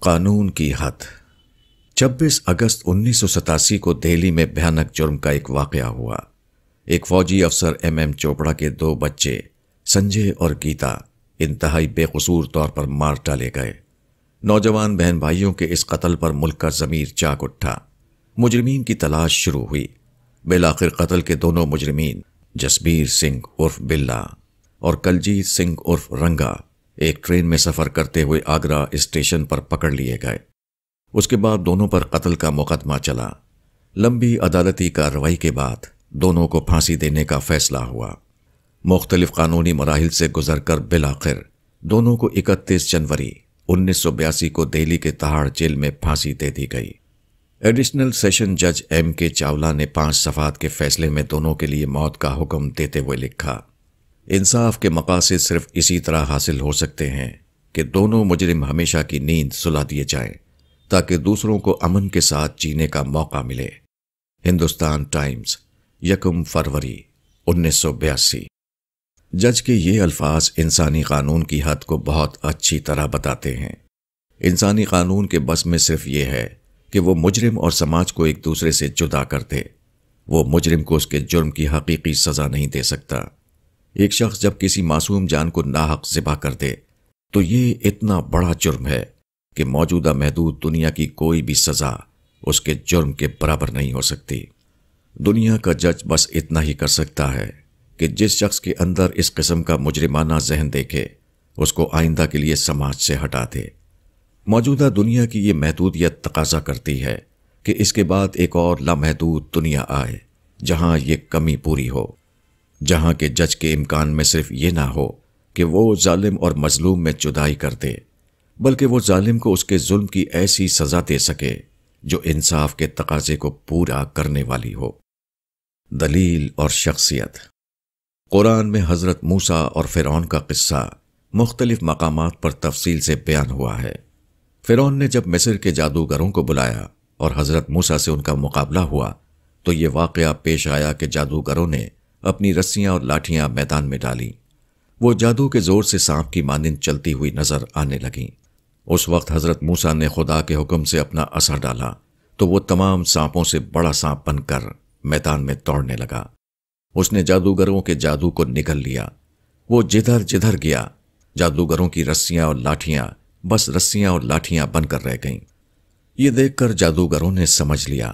قانون کی حد۔ 26 اگست 1987 کو دہلی میں بھیانک جرم کا ایک واقعہ ہوا۔ ایک فوجی افسر ایم چوپڑا کے 2 بچے سنجے اور گیتا انتہائی بے قصور طور پر مار ڈالے گئے۔ نوجوان بہن بھائیوں کے اس قتل پر ملک کا ضمیر جاگ اٹھا۔ مجرمین کی تلاش شروع ہوئی۔ بالآخر قتل کے دونوں مجرمین جسبیر سنگھ عرف بلا اور کلجیت سنگھ عرف رنگا ایک ٹرین میں سفر کرتے ہوئے آگرہ اسٹیشن پر پکڑ لیے گئے۔ اس کے بعد دونوں پر قتل کا مقدمہ چلا۔ لمبی عدالتی کارروائی کے بعد دونوں کو پھانسی دینے کا فیصلہ ہوا۔ مختلف قانونی مراحل سے گزر کر بالآخر دونوں کو 31 جنوری 1982 کو دہلی کے تہاڑ جیل میں پھانسی دے دی گئی۔ ایڈیشنل سیشن جج ایم کے چاولہ نے 5 صفحات کے فیصلے میں دونوں کے لیے موت کا حکم دیتے ہوئے لکھا، انصاف کے مقاصد صرف اسی طرح حاصل ہو سکتے ہیں کہ دونوں مجرم ہمیشہ کی نیند سلا دیے جائیں تاکہ دوسروں کو امن کے ساتھ جینے کا موقع ملے۔ ہندوستان ٹائمز 1 فروری 1982۔ جج کے یہ الفاظ انسانی قانون کی حد کو بہت اچھی طرح بتاتے ہیں۔ انسانی قانون کے بس میں صرف یہ ہے کہ وہ مجرم اور سماج کو ایک دوسرے سے جدا کر دے۔ وہ مجرم کو اس کے جرم کی حقیقی سزا نہیں دے سکتا۔ ایک شخص جب کسی معصوم جان کو ناحق ذبح کر دے تو یہ اتنا بڑا جرم ہے کہ موجودہ محدود دنیا کی کوئی بھی سزا اس کے جرم کے برابر نہیں ہو سکتی۔ دنیا کا جج بس اتنا ہی کر سکتا ہے کہ جس شخص کے اندر اس قسم کا مجرمانہ ذہن دیکھے اس کو آئندہ کے لیے سماج سے ہٹا دے۔ موجودہ دنیا کی یہ محدودیت تقاضا کرتی ہے کہ اس کے بعد ایک اور لامحدود دنیا آئے جہاں یہ کمی پوری ہو، جہاں کے جج کے امکان میں صرف یہ نہ ہو کہ وہ ظالم اور مظلوم میں جدائی کر دے، بلکہ وہ ظالم کو اس کے ظلم کی ایسی سزا دے سکے جو انصاف کے تقاضے کو پورا کرنے والی ہو۔ دلیل اور شخصیت۔ قرآن میں حضرت موسیٰ اور فرعون کا قصہ مختلف مقامات پر تفصیل سے بیان ہوا ہے۔ فرعون نے جب مصر کے جادوگروں کو بلایا اور حضرت موسیٰ سے ان کا مقابلہ ہوا تو یہ واقعہ پیش آیا کہ جادوگروں نے اپنی رسیاں اور لاٹھیاں میدان میں ڈالیں۔ وہ جادو کے زور سے سانپ کی مانند چلتی ہوئی نظر آنے لگیں۔ اس وقت حضرت موسیٰ نے خدا کے حکم سے اپنا عصا ڈالا تو وہ تمام سانپوں سے بڑا سانپ بن کر میدان میں دوڑنے لگا۔ اس نے جادوگروں کے جادو کو نگل لیا۔ وہ جدھر جدھر گیا جادوگروں کی رسیاں اور لاٹھیاں بس رسیاں اور لاٹھیاں بن کر رہ گئیں۔ یہ دیکھ کر جادوگروں نے سمجھ لیا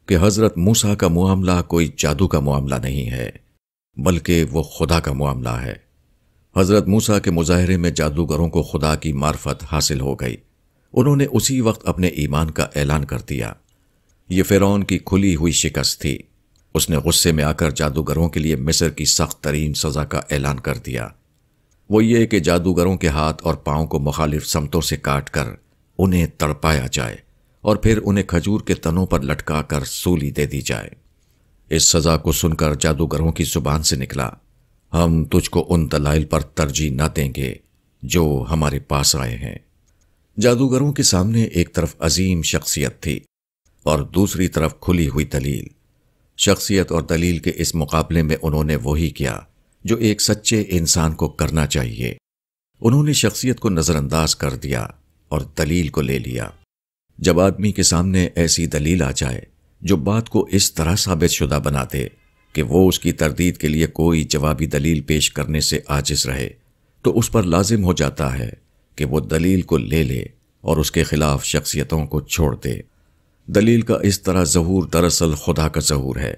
کہ حضرت موسیٰ کا معاملہ کوئی جادو کا معاملہ نہیں ہے بلکہ وہ خدا کا معاملہ ہے۔ حضرت موسیٰ کے مظاہرے میں جادوگروں کو خدا کی معرفت حاصل ہو گئی۔ انہوں نے اسی وقت اپنے ایمان کا اعلان کر دیا۔ یہ فرعون کی کھلی ہوئی شکست تھی۔ اس نے غصے میں آ کر جادوگروں کے لیے مصر کی سخت ترین سزا کا اعلان کر دیا۔ وہ یہ کہ جادوگروں کے ہاتھ اور پاؤں کو مخالف سمتوں سے کاٹ کر انہیں تڑپایا جائے اور پھر انہیں کھجور کے تنوں پر لٹکا کر سولی دے دی جائے۔ اس سزا کو سن کر جادوگروں کی زبان سے نکلا، ہم تجھ کو ان دلائل پر ترجیح نہ دیں گے جو ہمارے پاس آئے ہیں۔ جادوگروں کے سامنے ایک طرف عظیم شخصیت تھی اور دوسری طرف کھلی ہوئی دلیل۔ شخصیت اور دلیل کے اس مقابلے میں انہوں نے وہی کیا جو ایک سچے انسان کو کرنا چاہیے۔ انہوں نے شخصیت کو نظر انداز کر دیا اور دلیل کو لے لیا۔ جب آدمی کے سامنے ایسی دلیل آ جائے جو بات کو اس طرح ثابت شدہ بنا دے کہ وہ اس کی تردید کے لیے کوئی جوابی دلیل پیش کرنے سے عاجز رہے تو اس پر لازم ہو جاتا ہے کہ وہ دلیل کو لے لے اور اس کے خلاف شخصیتوں کو چھوڑ دے۔ دلیل کا اس طرح ظہور دراصل خدا کا ظہور ہے۔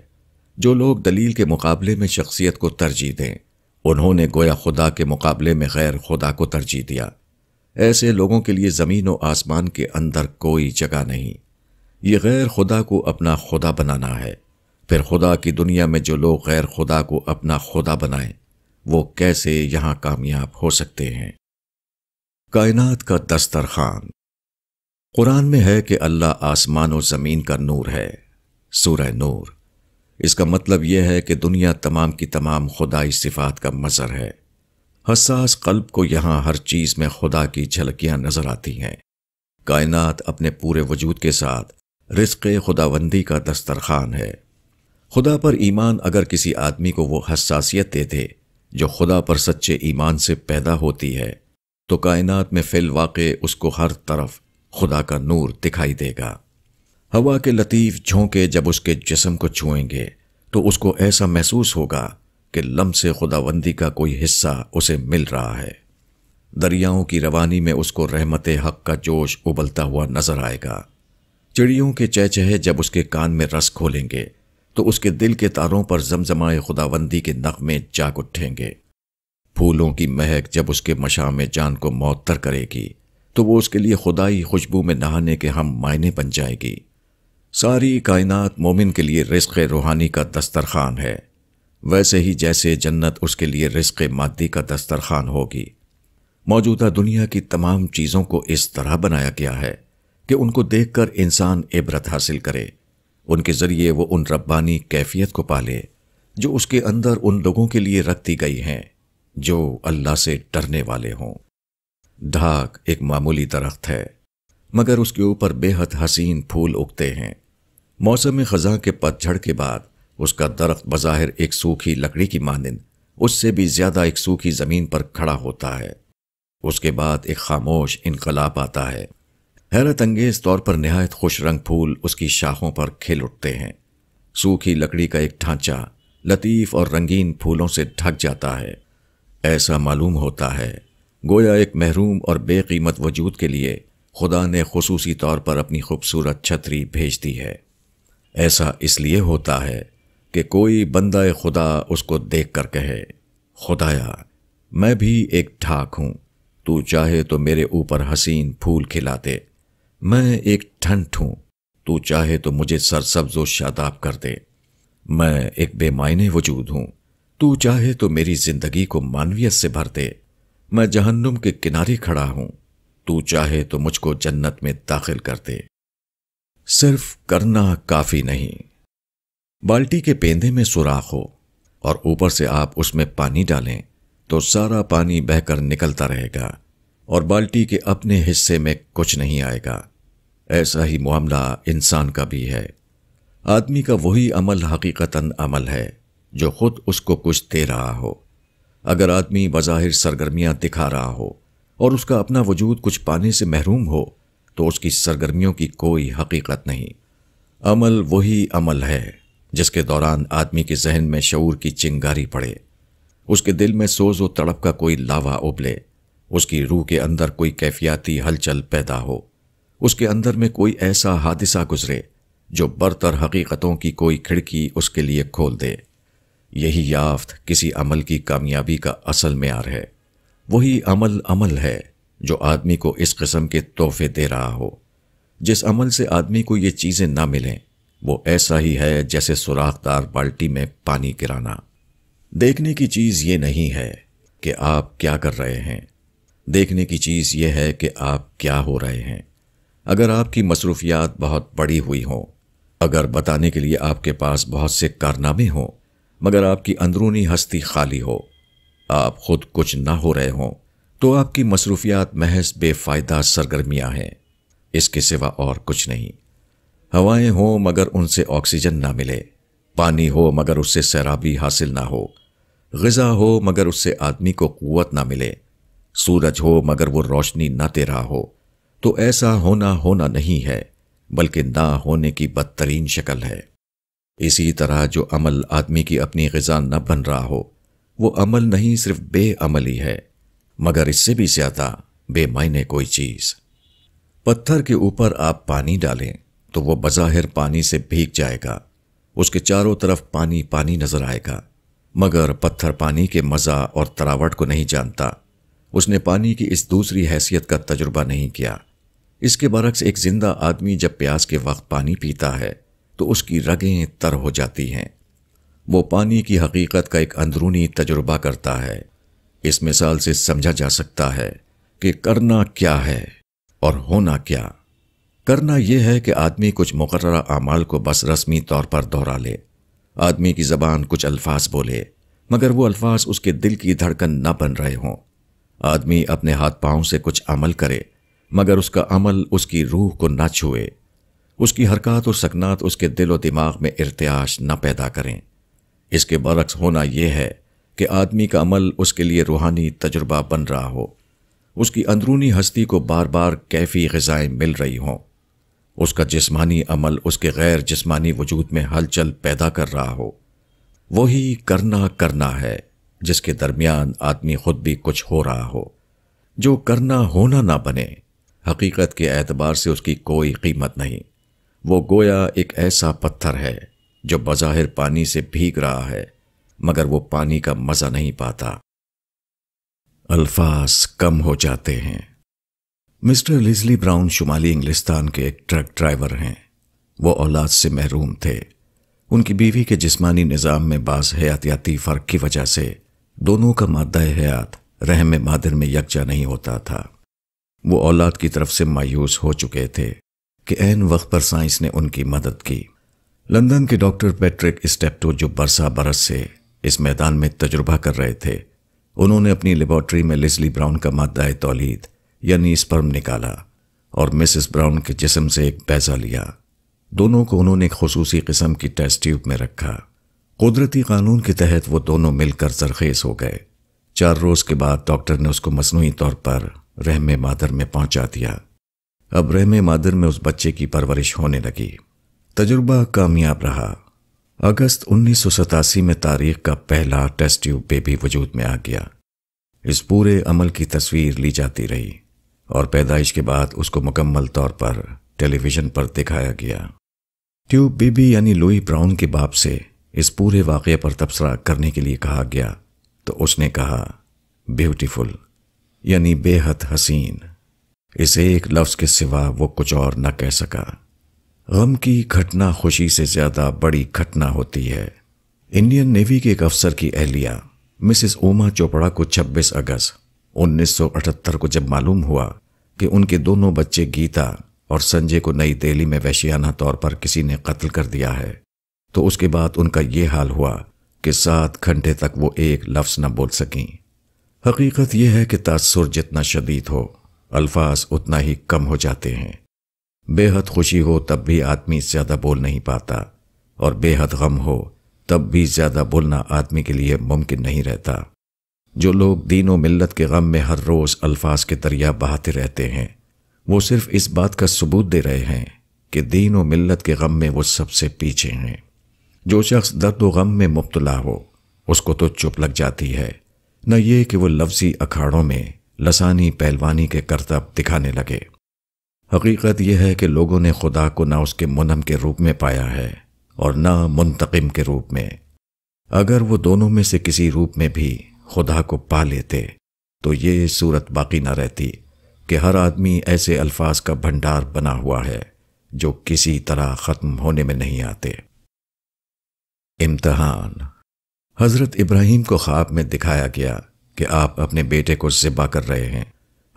جو لوگ دلیل کے مقابلے میں شخصیت کو ترجیح دیں انہوں نے گویا خدا کے مقابلے میں غیر خدا کو ترجیح دیا۔ ایسے لوگوں کے لیے زمین و آسمان کے اندر کوئی جگہ نہیں۔ یہ غیر خدا کو اپنا خدا بنانا ہے۔ پھر خدا کی دنیا میں جو لوگ غیر خدا کو اپنا خدا بنائیں وہ کیسے یہاں کامیاب ہو سکتے ہیں؟ کائنات کا دسترخوان۔ قرآن میں ہے کہ اللہ آسمان و زمین کا نور ہے۔ سورہ نور۔ اس کا مطلب یہ ہے کہ دنیا تمام کی تمام خدائی صفات کا مظہر ہے۔ حساس قلب کو یہاں ہر چیز میں خدا کی جھلکیاں نظر آتی ہیں۔ کائنات اپنے پورے وجود کے ساتھ رزق خداوندی کا دسترخوان ہے۔ خدا پر ایمان اگر کسی آدمی کو وہ حساسیت دے دے جو خدا پر سچے ایمان سے پیدا ہوتی ہے تو کائنات میں فی الواقع اس کو ہر طرف خدا کا نور دکھائی دے گا۔ ہوا کے لطیف جھونکے جب اس کے جسم کو چھوئیں گے تو اس کو ایسا محسوس ہوگا کہ لمس خداوندی کا کوئی حصہ اسے مل رہا ہے۔ دریاؤں کی روانی میں اس کو رحمت حق کا جوش ابلتا ہوا نظر آئے گا۔ چڑیوں کے چہچہے جب اس کے کان میں رس کھولیں گے تو اس کے دل کے تاروں پر زمزمائے خداوندی کے نغمے جاگ اٹھیں گے۔ پھولوں کی مہک جب اس کے مشام جان کو معطر کرے گی تو وہ اس کے لیے خدائی خوشبو میں نہانے کے ہم معنی بن جائے گی۔ ساری کائنات مومن کے لیے رزق روحانی کا دسترخوان ہے، ویسے ہی جیسے جنت اس کے لیے رزق مادی کا دسترخوان ہوگی۔ موجودہ دنیا کی تمام چیزوں کو اس طرح بنایا گیا ہے کہ ان کو دیکھ کر انسان عبرت حاصل کرے، ان کے ذریعے وہ ان ربانی کیفیت کو پالے جو اس کے اندر ان لوگوں کے لیے رکھ دی گئی ہیں جو اللہ سے ڈرنے والے ہوں۔ ڈھاک ایک معمولی درخت ہے مگر اس کے اوپر بے حد حسین پھول اگتے ہیں۔ موسم خزاں کے پت جھڑ کے بعد اس کا درخت بظاہر ایک سوکھی لکڑی کی مانند اس سے بھی زیادہ ایک سوکھی زمین پر کھڑا ہوتا ہے۔ اس کے بعد ایک خاموش انقلاب آتا ہے۔ حیرت انگیز طور پر نہایت خوش رنگ پھول اس کی شاخوں پر کھل اٹھتے ہیں۔ سوکھی لکڑی کا ایک ڈھانچہ لطیف اور رنگین پھولوں سے ڈھک جاتا ہے۔ ایسا معلوم ہوتا ہے گویا ایک محروم اور بے قیمت وجود کے لیے خدا نے خصوصی طور پر اپنی خوبصورت چھتری بھیج دی ہے۔ ایسا اس لیے ہوتا ہے کہ کوئی بندہ خدا اس کو دیکھ کر کہے، خدایا میں بھی ایک ڈھاک ہوں، تو چاہے تو میرے اوپر حسین پھول کھلا دے۔ میں ایک ٹھنڈ ہوں، تو چاہے تو مجھے سرسبز و شاداب کر دے۔ میں ایک بے معنی وجود ہوں، تو چاہے تو میری زندگی کو معنویت سے بھر دے۔ میں جہنم کے کنارے کھڑا ہوں، تو چاہے تو مجھ کو جنت میں داخل کر دے۔ صرف کرنا کافی نہیں۔ بالٹی کے پیندے میں سوراخ ہو اور اوپر سے آپ اس میں پانی ڈالیں تو سارا پانی بہہ کر نکلتا رہے گا اور بالٹی کے اپنے حصے میں کچھ نہیں آئے گا۔ ایسا ہی معاملہ انسان کا بھی ہے۔ آدمی کا وہی عمل حقیقتاً عمل ہے جو خود اس کو کچھ دے رہا ہو۔ اگر آدمی بظاہر سرگرمیاں دکھا رہا ہو اور اس کا اپنا وجود کچھ پانے سے محروم ہو تو اس کی سرگرمیوں کی کوئی حقیقت نہیں۔ عمل وہی عمل ہے جس کے دوران آدمی کے ذہن میں شعور کی چنگاری پڑے، اس کے دل میں سوز و تڑپ کا کوئی لاوا ابلے، اس کی روح کے اندر کوئی کیفیاتی ہلچل پیدا ہو، اس کے اندر میں کوئی ایسا حادثہ گزرے جو برتر حقیقتوں کی کوئی کھڑکی اس کے لیے کھول دے۔ یہی یافت کسی عمل کی کامیابی کا اصل معیار ہے۔ وہی عمل ہے جو آدمی کو اس قسم کے تحفے دے رہا ہو۔ جس عمل سے آدمی کو یہ چیزیں نہ ملیں وہ ایسا ہی ہے جیسے سوراخ دار بالٹی میں پانی گرانا۔ دیکھنے کی چیز یہ نہیں ہے کہ آپ کیا کر رہے ہیں، دیکھنے کی چیز یہ ہے کہ آپ کیا ہو رہے ہیں۔ اگر آپ کی مصروفیات بہت بڑی ہوئی ہوں، اگر بتانے کے لیے آپ کے پاس بہت سے کارنامے ہوں مگر آپ کی اندرونی ہستی خالی ہو، آپ خود کچھ نہ ہو رہے ہوں، تو آپ کی مصروفیات محض بے فائدہ سرگرمیاں ہیں، اس کے سوا اور کچھ نہیں۔ ہوائیں ہوں مگر ان سے آکسیجن نہ ملے، پانی ہو مگر اس سے سیرابی حاصل نہ ہو، غذا ہو مگر اس سے آدمی کو قوت نہ ملے، سورج ہو مگر وہ روشنی نہ دے رہا ہو، تو ایسا ہونا نہیں ہے بلکہ نہ ہونے کی بدترین شکل ہے۔ اسی طرح جو عمل آدمی کی اپنی غذا نہ بن رہا ہو وہ عمل نہیں، صرف بے عملی ہے، مگر اس سے بھی زیادہ بے معنی کوئی چیز۔ پتھر کے اوپر آپ پانی ڈالیں تو وہ بظاہر پانی سے بھیگ جائے گا، اس کے چاروں طرف پانی پانی نظر آئے گا، مگر پتھر پانی کے مزہ اور تراوٹ کو نہیں جانتا، اس نے پانی کی اس دوسری حیثیت کا تجربہ نہیں کیا۔ اس کے برعکس ایک زندہ آدمی جب پیاس کے وقت پانی پیتا ہے تو اس کی رگیں تر ہو جاتی ہیں، وہ پانی کی حقیقت کا ایک اندرونی تجربہ کرتا ہے۔ اس مثال سے سمجھا جا سکتا ہے کہ کرنا کیا ہے اور ہونا کیا۔ کرنا یہ ہے کہ آدمی کچھ مقررہ اعمال کو بس رسمی طور پر دہرا لے، آدمی کی زبان کچھ الفاظ بولے مگر وہ الفاظ اس کے دل کی دھڑکن نہ بن رہے ہوں، آدمی اپنے ہاتھ پاؤں سے کچھ عمل کرے مگر اس کا عمل اس کی روح کو نہ چھوئے، اس کی حرکات اور سکنات اس کے دل و دماغ میں ارتعاش نہ پیدا کریں۔ اس کے برعکس ہونا یہ ہے کہ آدمی کا عمل اس کے لیے روحانی تجربہ بن رہا ہو، اس کی اندرونی ہستی کو بار بار کیفی غذائیں مل رہی ہوں، اس کا جسمانی عمل اس کے غیر جسمانی وجود میں ہلچل پیدا کر رہا ہو۔ وہی کرنا ہے جس کے درمیان آدمی خود بھی کچھ ہو رہا ہو۔ جو کرنا ہونا نہ بنے، حقیقت کے اعتبار سے اس کی کوئی قیمت نہیں۔ وہ گویا ایک ایسا پتھر ہے جو بظاہر پانی سے بھیگ رہا ہے، مگر وہ پانی کا مزہ نہیں پاتا۔ الفاظ کم ہو جاتے ہیں۔ مسٹر لیزلی براؤن شمالی انگلستان کے ایک ٹرک ڈرائیور ہیں۔ وہ اولاد سے محروم تھے۔ ان کی بیوی کے جسمانی نظام میں بعض حیاتیاتی فرق کی وجہ سے دونوں کا مادہ حیات رحم مادر میں یکجا نہیں ہوتا تھا۔ وہ اولاد کی طرف سے مایوس ہو چکے تھے کہ عین وقت پر سائنس نے ان کی مدد کی۔ لندن کے ڈاکٹر پیٹرک اسٹیپٹو جو برسا برس سے اس میدان میں تجربہ کر رہے تھے، انہوں نے اپنی لیبارٹری میں لیزلی براؤن کا مادہ تولید یعنی اسپرم نکالا اور مسز براؤن کے جسم سے ایک بیضہ لیا۔ دونوں کو انہوں نے ایک خصوصی قسم کی ٹیسٹ ٹیوب میں رکھا۔ قدرتی قانون کے تحت وہ دونوں مل کر زرخیز ہو گئے۔ 4 روز کے بعد ڈاکٹر نے اس کو مصنوعی طور پر رحم مادر میں پہنچا دیا۔ اب رحم مادر میں اس بچے کی پرورش ہونے لگی۔ تجربہ کامیاب رہا۔ اگست 1987 میں تاریخ کا پہلا ٹیسٹ ٹیوب بیبی وجود میں آ گیا۔ اس پورے عمل کی تصویر لی جاتی رہی اور پیدائش کے بعد اس کو مکمل طور پر ٹیلی ویژن پر دکھایا گیا۔ ٹیوب بیبی یعنی لوئی براؤن کے باپ سے اس پورے واقعے پر تبصرہ کرنے کے لیے کہا گیا تو اس نے کہا بیوٹیفل یعنی بے حد حسین۔ اس ایک لفظ کے سوا وہ کچھ اور نہ کہہ سکا۔ غم کی گھٹنا خوشی سے زیادہ بڑی گھٹنا ہوتی ہے۔ انڈین نیوی کے ایک افسر کی اہلیہ مسز اوما چوپڑا کو 26 اگست 1978 کو جب معلوم ہوا کہ ان کے دونوں بچے گیتا اور سنجے کو نئی دہلی میں وحشیانہ طور پر کسی نے قتل کر دیا ہے، تو اس کے بعد ان کا یہ حال ہوا کہ 7 گھنٹے تک وہ ایک لفظ نہ بول سکیں۔ حقیقت یہ ہے کہ تاثر جتنا شدید ہو، الفاظ اتنا ہی کم ہو جاتے ہیں۔ بے حد خوشی ہو تب بھی آدمی زیادہ بول نہیں پاتا، اور بے حد غم ہو تب بھی زیادہ بولنا آدمی کے لیے ممکن نہیں رہتا۔ جو لوگ دین و ملت کے غم میں ہر روز الفاظ کے دریا بہاتے رہتے ہیں، وہ صرف اس بات کا ثبوت دے رہے ہیں کہ دین و ملت کے غم میں وہ سب سے پیچھے ہیں۔ جو شخص درد و غم میں مبتلا ہو، اس کو تو چپ لگ جاتی ہے، نہ یہ کہ وہ لفظی اکھاڑوں میں لسانی پہلوانی کے کرتب دکھانے لگے۔ حقیقت یہ ہے کہ لوگوں نے خدا کو نہ اس کے منعم کے روپ میں پایا ہے اور نہ منتقم کے روپ میں۔ اگر وہ دونوں میں سے کسی روپ میں بھی خدا کو پا لیتے تو یہ صورت باقی نہ رہتی کہ ہر آدمی ایسے الفاظ کا بھنڈار بنا ہوا ہے جو کسی طرح ختم ہونے میں نہیں آتے۔ امتحان۔ حضرت ابراہیم کو خواب میں دکھایا گیا کہ آپ اپنے بیٹے کو ذبح کر رہے ہیں۔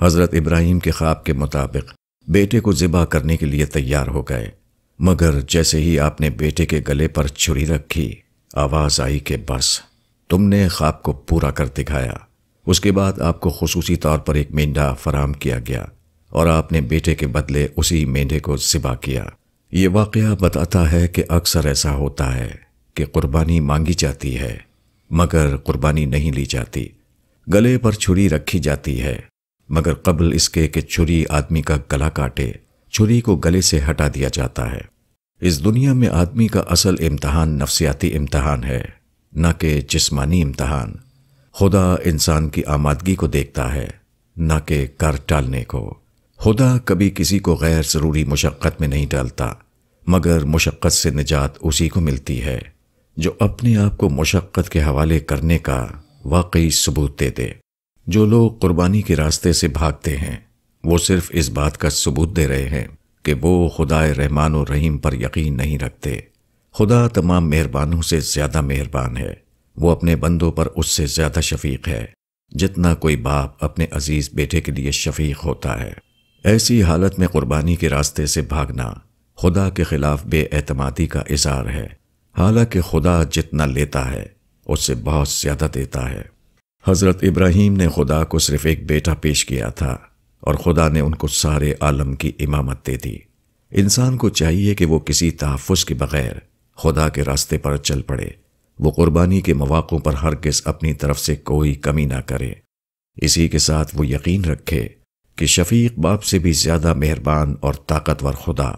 حضرت ابراہیم کے خواب کے مطابق بیٹے کو ذبح کرنے کے لیے تیار ہو گئے، مگر جیسے ہی آپ نے بیٹے کے گلے پر چھری رکھی، آواز آئی کہ بس تم نے خواب کو پورا کر دکھایا۔ اس کے بعد آپ کو خصوصی طور پر ایک مینڈھا فراہم کیا گیا اور آپ نے بیٹے کے بدلے اسی مینڈھے کو ذبح کیا۔ یہ واقعہ بتاتا ہے کہ اکثر ایسا ہوتا ہے کہ قربانی مانگی جاتی ہے مگر قربانی نہیں لی جاتی۔ گلے پر چھری رکھی جاتی ہے مگر قبل اس کے کہ چھری آدمی کا گلا کاٹے، چھری کو گلے سے ہٹا دیا جاتا ہے۔ اس دنیا میں آدمی کا اصل امتحان نفسیاتی امتحان ہے، نہ کہ جسمانی امتحان۔ خدا انسان کی آمادگی کو دیکھتا ہے، نہ کہ کر ٹالنے کو۔ خدا کبھی کسی کو غیر ضروری مشقت میں نہیں ڈالتا، مگر مشقت سے نجات اسی کو ملتی ہے جو اپنے آپ کو مشقت کے حوالے کرنے کا واقعی ثبوت دے دے۔ جو لوگ قربانی کے راستے سے بھاگتے ہیں، وہ صرف اس بات کا ثبوت دے رہے ہیں کہ وہ خدائے رحمان و رحیم پر یقین نہیں رکھتے۔ خدا تمام مہربانوں سے زیادہ مہربان ہے۔ وہ اپنے بندوں پر اس سے زیادہ شفیق ہے جتنا کوئی باپ اپنے عزیز بیٹے کے لیے شفیق ہوتا ہے۔ ایسی حالت میں قربانی کے راستے سے بھاگنا خدا کے خلاف بے اعتمادی کا اظہار ہے، حالانکہ خدا جتنا لیتا ہے اس سے بہت زیادہ دیتا ہے۔ حضرت ابراہیم نے خدا کو صرف ایک بیٹا پیش کیا تھا اور خدا نے ان کو سارے عالم کی امامت دے دی۔ انسان کو چاہیے کہ وہ کسی تحفظ کے بغیر خدا کے راستے پر چل پڑے۔ وہ قربانی کے مواقع پر ہرگز اپنی طرف سے کوئی کمی نہ کرے۔ اسی کے ساتھ وہ یقین رکھے کہ شفیق باپ سے بھی زیادہ مہربان اور طاقتور خدا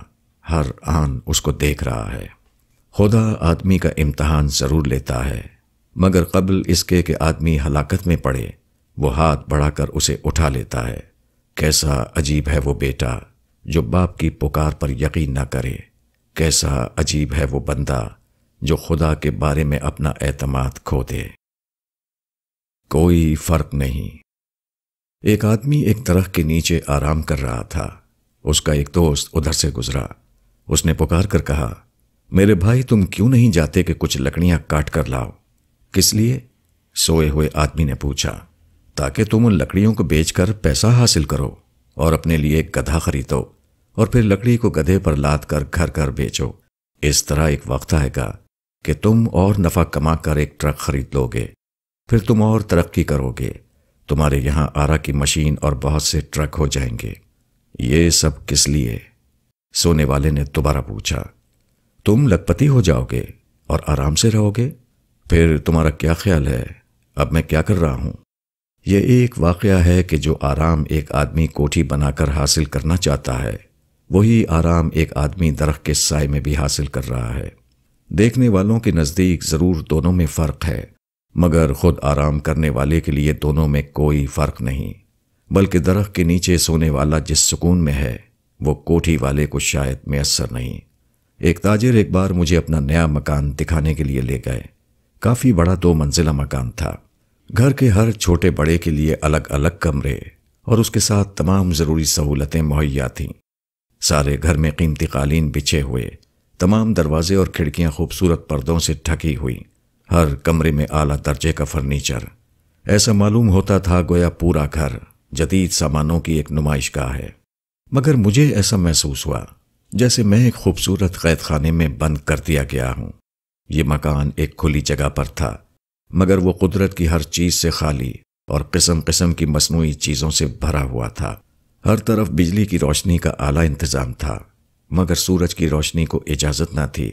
ہر آن اس کو دیکھ رہا ہے۔ خدا آدمی کا امتحان ضرور لیتا ہے، مگر قبل اس کے کہ آدمی ہلاکت میں پڑے وہ ہاتھ بڑھا کر اسے اٹھا لیتا ہے۔ کیسا عجیب ہے وہ بیٹا جو باپ کی پکار پر یقین نہ کرے، کیسا عجیب ہے وہ بندہ جو خدا کے بارے میں اپنا اعتماد کھو دے۔ کوئی فرق نہیں۔ ایک آدمی ایک درخت کے نیچے آرام کر رہا تھا۔ اس کا ایک دوست ادھر سے گزرا۔ اس نے پکار کر کہا، میرے بھائی تم کیوں نہیں جاتے کہ کچھ لکڑیاں کاٹ کر لاؤ؟ کس لیے؟ سوئے ہوئے آدمی نے پوچھا۔ تاکہ تم ان لکڑیوں کو بیچ کر پیسہ حاصل کرو اور اپنے لیے ایک گدھا خریدو اور پھر لکڑی کو گدھے پر لاد کر گھر گھر بیچو۔ اس طرح ایک وقت آئے گا کہ تم اور نفع کما کر ایک ٹرک خرید لو گے، پھر تم اور ترقی کرو گے، تمہارے یہاں آرا کی مشین اور بہت سے ٹرک ہو جائیں گے۔ یہ سب کس لیے؟ سونے والے نے دوبارہ پوچھا۔ تم لکھ پتی ہو جاؤ گے اور آرام سے رہو گے۔ پھر تمہارا کیا خیال ہے اب میں کیا کر رہا ہوں؟ یہ ایک واقعہ ہے کہ جو آرام ایک آدمی کوٹھی بنا کر حاصل کرنا چاہتا ہے، وہی آرام ایک آدمی درخت کے سائے میں بھی حاصل کر رہا ہے۔ دیکھنے والوں کے نزدیک ضرور دونوں میں فرق ہے، مگر خود آرام کرنے والے کے لیے دونوں میں کوئی فرق نہیں، بلکہ درخت کے نیچے سونے والا جس سکون میں ہے وہ کوٹھی والے کو شاید میسر نہیں۔ ایک تاجر ایک بار مجھے اپنا نیا مکان دکھانے کے لیے لے گئے۔ کافی بڑا 2 منزلہ مکان تھا۔ گھر کے ہر چھوٹے بڑے کے لیے الگ الگ کمرے اور اس کے ساتھ تمام ضروری سہولتیں مہیا تھیں۔ سارے گھر میں قیمتی قالین بچھے ہوئے، تمام دروازے اور کھڑکیاں خوبصورت پردوں سے ڈھکی ہوئی، ہر کمرے میں اعلیٰ درجے کا فرنیچر۔ ایسا معلوم ہوتا تھا گویا پورا گھر جدید سامانوں کی ایک نمائش گاہ ہے، مگر مجھے ایسا محسوس ہوا جیسے میں ایک خوبصورت قید خانے میں بند کر دیا گیا ہوں۔ یہ مکان ایک کھلی جگہ پر تھا، مگر وہ قدرت کی ہر چیز سے خالی اور قسم قسم کی مصنوعی چیزوں سے بھرا ہوا تھا۔ ہر طرف بجلی کی روشنی کا اعلیٰ انتظام تھا، مگر سورج کی روشنی کو اجازت نہ تھی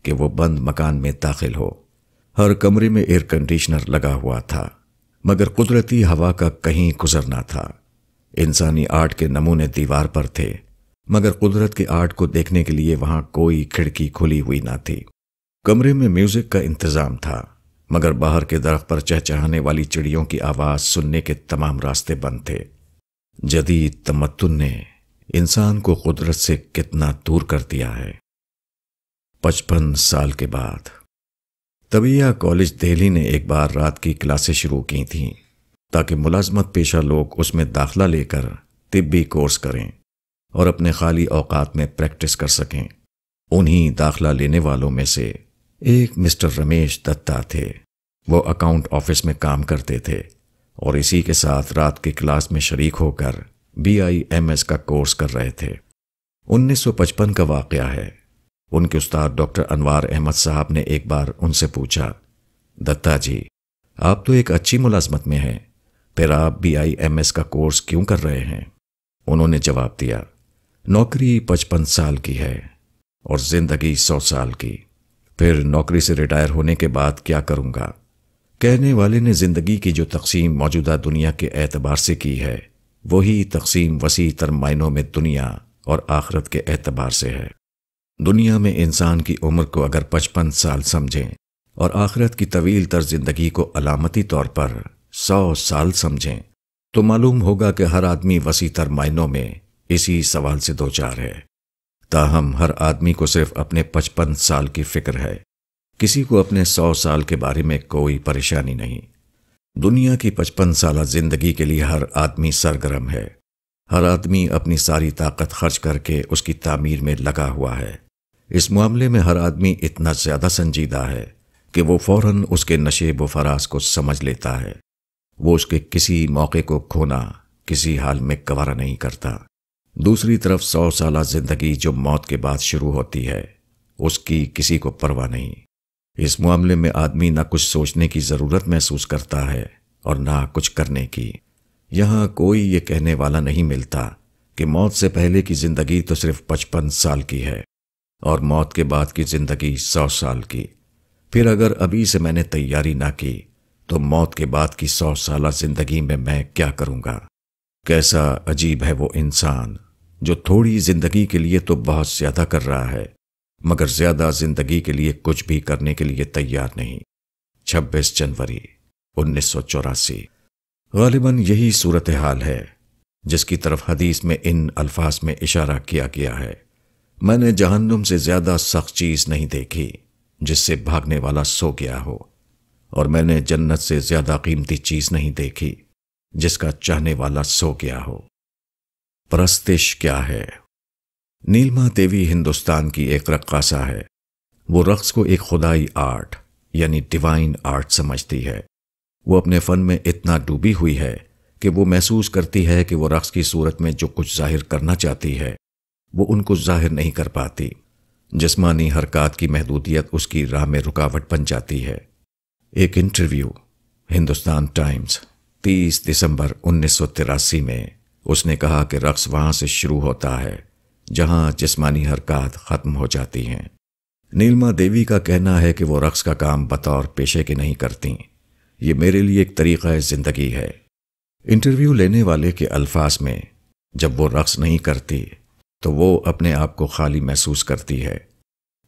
کہ وہ بند مکان میں داخل ہو۔ ہر کمرے میں ایئر کنڈیشنر لگا ہوا تھا، مگر قدرتی ہوا کا کہیں گزر نہ تھا۔ انسانی آرٹ کے نمونے دیوار پر تھے، مگر قدرت کے آرٹ کو دیکھنے کے لیے وہاں کوئی کھڑکی کھلی ہوئی نہ تھی۔ کمرے میں میوزک کا انتظام تھا، مگر باہر کے درخت پر چہچہانے والی چڑیوں کی آواز سننے کے تمام راستے بند تھے۔ جدید تمدن نے انسان کو قدرت سے کتنا دور کر دیا ہے۔ 55 سال کے بعد طبیہ کالج دہلی نے ایک بار رات کی کلاسیں شروع کی تھیں تاکہ ملازمت پیشہ لوگ اس میں داخلہ لے کر طبی کورس کریں اور اپنے خالی اوقات میں پریکٹس کر سکیں۔ انہی داخلہ لینے والوں میں سے ایک مسٹر رمیش دتا تھے۔ وہ اکاؤنٹ آفس میں کام کرتے تھے اور اسی کے ساتھ رات کی کلاس میں شریک ہو کر BIMS کا کورس کر رہے تھے۔ 1955 کا واقعہ ہے۔ ان کے استاد ڈاکٹر انوار احمد صاحب نے ایک بار ان سے پوچھا، دتا جی آپ تو ایک اچھی ملازمت میں ہیں، پھر آپ BIMS کا کورس کیوں کر رہے ہیں؟ انہوں نے جواب دیا، نوکری 55 سال کی ہے اور زندگی 100 سال کی، پھر نوکری سے ریٹائر ہونے کے بعد کیا کروں گا؟ کہنے والے نے زندگی کی جو تقسیم موجودہ دنیا کے اعتبار سے کی ہے، وہی تقسیم وسیع تر معنوں میں دنیا اور آخرت کے اعتبار سے ہے۔ دنیا میں انسان کی عمر کو اگر 55 سال سمجھیں اور آخرت کی طویل تر زندگی کو علامتی طور پر 100 سال سمجھیں تو معلوم ہوگا کہ ہر آدمی وسیع تر معنوں میں اسی سوال سے دوچار ہے۔ تاہم ہر آدمی کو صرف اپنے 55 سال کی فکر ہے، کسی کو اپنے 100 سال کے بارے میں کوئی پریشانی نہیں۔ دنیا کی 55 سالہ زندگی کے لیے ہر آدمی سرگرم ہے، ہر آدمی اپنی ساری طاقت خرچ کر کے اس کی تعمیر میں لگا ہوا ہے۔ اس معاملے میں ہر آدمی اتنا زیادہ سنجیدہ ہے کہ وہ فوراً اس کے نشیب و فراز کو سمجھ لیتا ہے۔ وہ اس کے کسی موقع کو کھونا کسی حال میں گوارا نہیں کرتا۔ دوسری طرف 100 سالہ زندگی جو موت کے بعد شروع ہوتی ہے، اس کی کسی کو پرواہ نہیں۔ اس معاملے میں آدمی نہ کچھ سوچنے کی ضرورت محسوس کرتا ہے اور نہ کچھ کرنے کی۔ یہاں کوئی یہ کہنے والا نہیں ملتا کہ موت سے پہلے کی زندگی تو صرف 55 سال کی ہے اور موت کے بعد کی زندگی 100 سال کی۔ پھر اگر ابھی سے میں نے تیاری نہ کی تو موت کے بعد کی 100 سالہ زندگی میں کیا کروں گا؟ کیسا عجیب ہے وہ انسان جو تھوڑی زندگی کے لیے تو بہت زیادہ کر رہا ہے، مگر زیادہ زندگی کے لیے کچھ بھی کرنے کے لیے تیار نہیں۔ 26 جنوری 1984۔ غالباً یہی صورتحال ہے جس کی طرف حدیث میں ان الفاظ میں اشارہ کیا گیا ہے۔ میں نے جہنم سے زیادہ سخت چیز نہیں دیکھی جس سے بھاگنے والا سو گیا ہو، اور میں نے جنت سے زیادہ قیمتی چیز نہیں دیکھی جس کا چاہنے والا سو گیا ہو۔ پرستش کیا ہے؟ نیلما دیوی ہندوستان کی ایک رقاصہ ہے۔ وہ رقص کو ایک خدائی آرٹ یعنی ڈیوائن آرٹ سمجھتی ہے۔ وہ اپنے فن میں اتنا ڈوبی ہوئی ہے کہ وہ محسوس کرتی ہے کہ وہ رقص کی صورت میں جو کچھ ظاہر کرنا چاہتی ہے وہ ان کو ظاہر نہیں کر پاتی۔ جسمانی حرکات کی محدودیت اس کی راہ میں رکاوٹ بن جاتی ہے۔ ایک انٹرویو ہندوستان ٹائمز 30 دسمبر 1983 میں اس نے کہا کہ رقص وہاں سے شروع ہوتا ہے جہاں جسمانی حرکات ختم ہو جاتی ہیں۔ نیلما دیوی کا کہنا ہے کہ وہ رقص کا کام بطور پیشے کے نہیں کرتی، یہ میرے لیے ایک طریقہ زندگی ہے۔ انٹرویو لینے والے کے الفاظ میں جب وہ رقص نہیں کرتی تو وہ اپنے آپ کو خالی محسوس کرتی ہے۔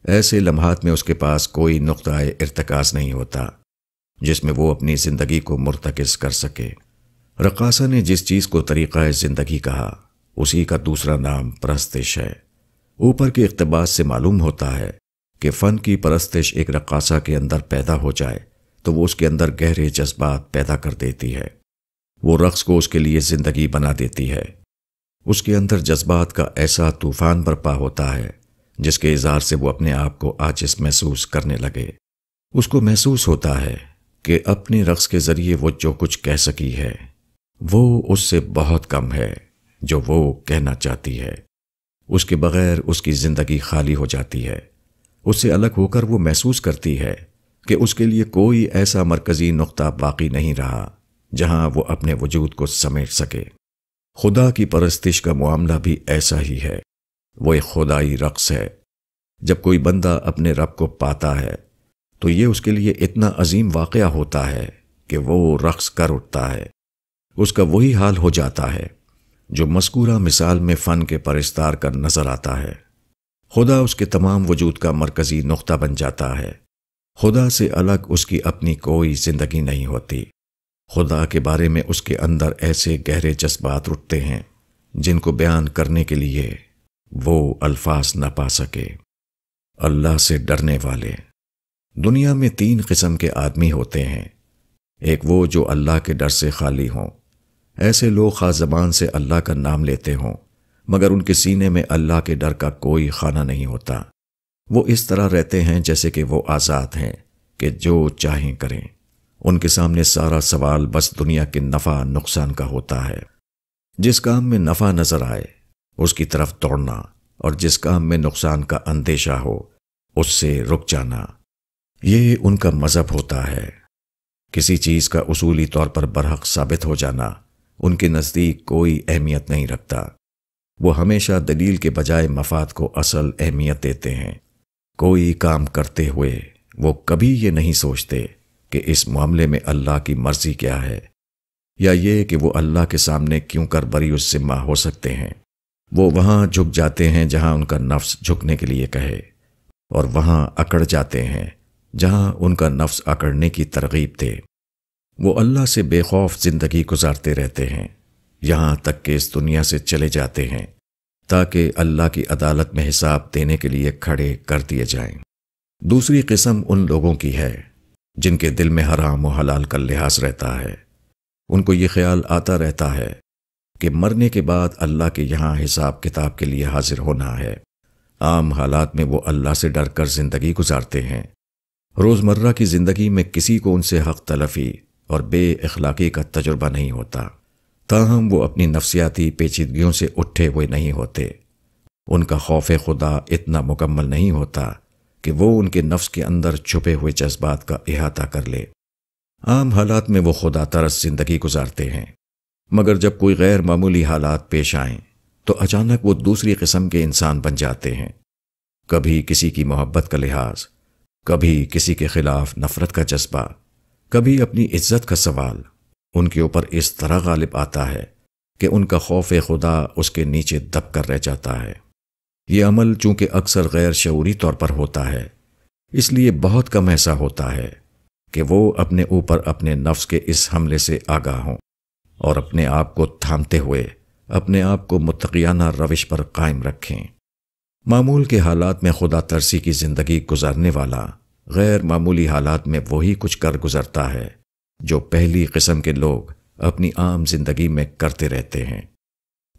ایسے لمحات میں اس کے پاس کوئی نقطہ ارتکاز نہیں ہوتا جس میں وہ اپنی زندگی کو مرتکز کر سکے۔ رقاصہ نے جس چیز کو طریقہ زندگی کہا اسی کا دوسرا نام پرستش ہے۔ اوپر کے اقتباس سے معلوم ہوتا ہے کہ فن کی پرستش ایک رقاصہ کے اندر پیدا ہو جائے تو وہ اس کے اندر گہرے جذبات پیدا کر دیتی ہے۔ وہ رقص کو اس کے لیے زندگی بنا دیتی ہے۔ اس کے اندر جذبات کا ایسا طوفان برپا ہوتا ہے جس کے اظہار سے وہ اپنے آپ کو عاجز محسوس کرنے لگے۔ اس کو محسوس ہوتا ہے کہ اپنے رقص کے ذریعے وہ جو کچھ کہہ سکی ہے وہ اس سے بہت کم ہے جو وہ کہنا چاہتی ہے۔ اس کے بغیر اس کی زندگی خالی ہو جاتی ہے۔ اس سے الگ ہو کر وہ محسوس کرتی ہے کہ اس کے لیے کوئی ایسا مرکزی نقطہ باقی نہیں رہا جہاں وہ اپنے وجود کو سمیٹ سکے۔ خدا کی پرستش کا معاملہ بھی ایسا ہی ہے۔ وہ ایک خدائی رقص ہے۔ جب کوئی بندہ اپنے رب کو پاتا ہے تو یہ اس کے لیے اتنا عظیم واقعہ ہوتا ہے کہ وہ رقص کر اٹھتا ہے۔ اس کا وہی حال ہو جاتا ہے جو مذکورہ مثال میں فن کے پرستار کا نظر آتا ہے۔ خدا اس کے تمام وجود کا مرکزی نقطہ بن جاتا ہے۔ خدا سے الگ اس کی اپنی کوئی زندگی نہیں ہوتی۔ خدا کے بارے میں اس کے اندر ایسے گہرے جذبات اٹھتے ہیں جن کو بیان کرنے کے لیے وہ الفاظ نہ پا سکے۔ اللہ سے ڈرنے والے۔ دنیا میں 3 قسم کے آدمی ہوتے ہیں۔ ایک وہ جو اللہ کے ڈر سے خالی ہوں۔ ایسے لوگ خاص زبان سے اللہ کا نام لیتے ہوں مگر ان کے سینے میں اللہ کے ڈر کا کوئی خانہ نہیں ہوتا۔ وہ اس طرح رہتے ہیں جیسے کہ وہ آزاد ہیں کہ جو چاہیں کریں۔ ان کے سامنے سارا سوال بس دنیا کے نفع نقصان کا ہوتا ہے۔ جس کام میں نفع نظر آئے اس کی طرف دوڑنا اور جس کام میں نقصان کا اندیشہ ہو اس سے رک جانا، یہ ان کا مذہب ہوتا ہے۔ کسی چیز کا اصولی طور پر برحق ثابت ہو جانا ان کے نزدیک کوئی اہمیت نہیں رکھتا۔ وہ ہمیشہ دلیل کے بجائے مفاد کو اصل اہمیت دیتے ہیں۔ کوئی کام کرتے ہوئے وہ کبھی یہ نہیں سوچتے کہ اس معاملے میں اللہ کی مرضی کیا ہے، یا یہ کہ وہ اللہ کے سامنے کیوں کر بری الذمہ ہو سکتے ہیں۔ وہ وہاں جھک جاتے ہیں جہاں ان کا نفس جھکنے کے لیے کہے، اور وہاں اکڑ جاتے ہیں جہاں ان کا نفس اکڑنے کی ترغیب دے۔ وہ اللہ سے بے خوف زندگی گزارتے رہتے ہیں یہاں تک کہ اس دنیا سے چلے جاتے ہیں تاکہ اللہ کی عدالت میں حساب دینے کے لیے کھڑے کر دیے جائیں۔ دوسری قسم ان لوگوں کی ہے جن کے دل میں حرام و حلال کا لحاظ رہتا ہے۔ ان کو یہ خیال آتا رہتا ہے کہ مرنے کے بعد اللہ کے یہاں حساب کتاب کے لیے حاضر ہونا ہے۔ عام حالات میں وہ اللہ سے ڈر کر زندگی گزارتے ہیں۔ روزمرہ کی زندگی میں کسی کو ان سے حق تلفی اور بے اخلاقی کا تجربہ نہیں ہوتا، تاہم وہ اپنی نفسیاتی پیچیدگیوں سے اٹھے ہوئے نہیں ہوتے۔ ان کا خوف خدا اتنا مکمل نہیں ہوتا کہ وہ ان کے نفس کے اندر چھپے ہوئے جذبات کا احاطہ کر لے۔ عام حالات میں وہ خدا ترس زندگی گزارتے ہیں، مگر جب کوئی غیر معمولی حالات پیش آئیں تو اچانک وہ دوسری قسم کے انسان بن جاتے ہیں۔ کبھی کسی کی محبت کا لحاظ، کبھی کسی کے خلاف نفرت کا جذبہ، کبھی اپنی عزت کا سوال ان کے اوپر اس طرح غالب آتا ہے کہ ان کا خوف خدا اس کے نیچے دب کر رہ جاتا ہے۔ یہ عمل چونکہ اکثر غیر شعوری طور پر ہوتا ہے، اس لیے بہت کم ایسا ہوتا ہے کہ وہ اپنے اوپر اپنے نفس کے اس حملے سے آگاہ ہوں اور اپنے آپ کو تھامتے ہوئے اپنے آپ کو متقیانہ روش پر قائم رکھیں۔ معمول کے حالات میں خدا ترسی کی زندگی گزارنے والا غیر معمولی حالات میں وہی کچھ کر گزرتا ہے جو پہلی قسم کے لوگ اپنی عام زندگی میں کرتے رہتے ہیں۔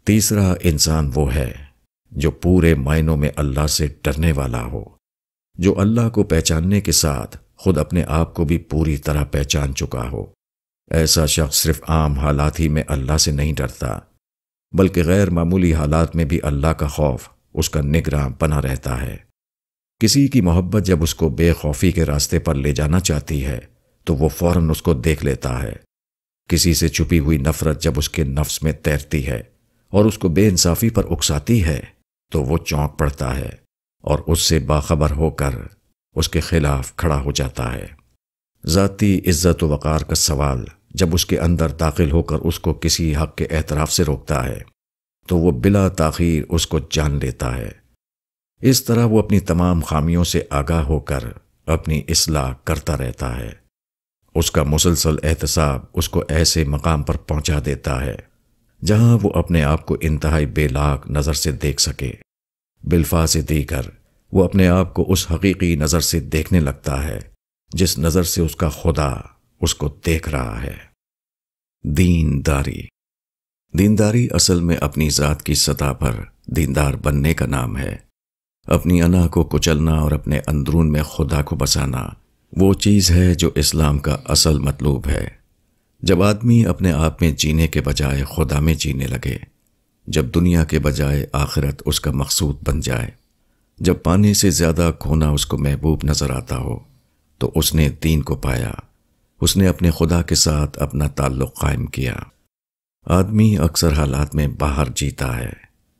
تیسرا انسان وہ ہے جو پورے معنوں میں اللہ سے ڈرنے والا ہو، جو اللہ کو پہچاننے کے ساتھ خود اپنے آپ کو بھی پوری طرح پہچان چکا ہو۔ ایسا شخص صرف عام حالات ہی میں اللہ سے نہیں ڈرتا، بلکہ غیر معمولی حالات میں بھی اللہ کا خوف اس کا نگراں بنا رہتا ہے۔ کسی کی محبت جب اس کو بے خوفی کے راستے پر لے جانا چاہتی ہے تو وہ فوراً اس کو دیکھ لیتا ہے۔ کسی سے چھپی ہوئی نفرت جب اس کے نفس میں تیرتی ہے اور اس کو بے انصافی پر اکساتی ہے تو وہ چونک پڑتا ہے اور اس سے باخبر ہو کر اس کے خلاف کھڑا ہو جاتا ہے۔ ذاتی عزت و وقار کا سوال جب اس کے اندر داخل ہو کر اس کو کسی حق کے اعتراف سے روکتا ہے تو وہ بلا تاخیر اس کو جان لیتا ہے۔ اس طرح وہ اپنی تمام خامیوں سے آگاہ ہو کر اپنی اصلاح کرتا رہتا ہے۔ اس کا مسلسل احتساب اس کو ایسے مقام پر پہنچا دیتا ہے جہاں وہ اپنے آپ کو انتہائی بے لاگ نظر سے دیکھ سکے۔ بالفاظ دیگر وہ اپنے آپ کو اس حقیقی نظر سے دیکھنے لگتا ہے جس نظر سے اس کا خدا اس کو دیکھ رہا ہے۔ دینداری دینداری اصل میں اپنی ذات کی سطح پر دیندار بننے کا نام ہے۔ اپنی انا کو کچلنا اور اپنے اندرون میں خدا کو بسانا وہ چیز ہے جو اسلام کا اصل مطلوب ہے۔ جب آدمی اپنے آپ میں جینے کے بجائے خدا میں جینے لگے، جب دنیا کے بجائے آخرت اس کا مقصود بن جائے، جب پانے سے زیادہ کھونا اس کو محبوب نظر آتا ہو، تو اس نے دین کو پایا، اس نے اپنے خدا کے ساتھ اپنا تعلق قائم کیا۔ آدمی اکثر حالات میں باہر جیتا ہے،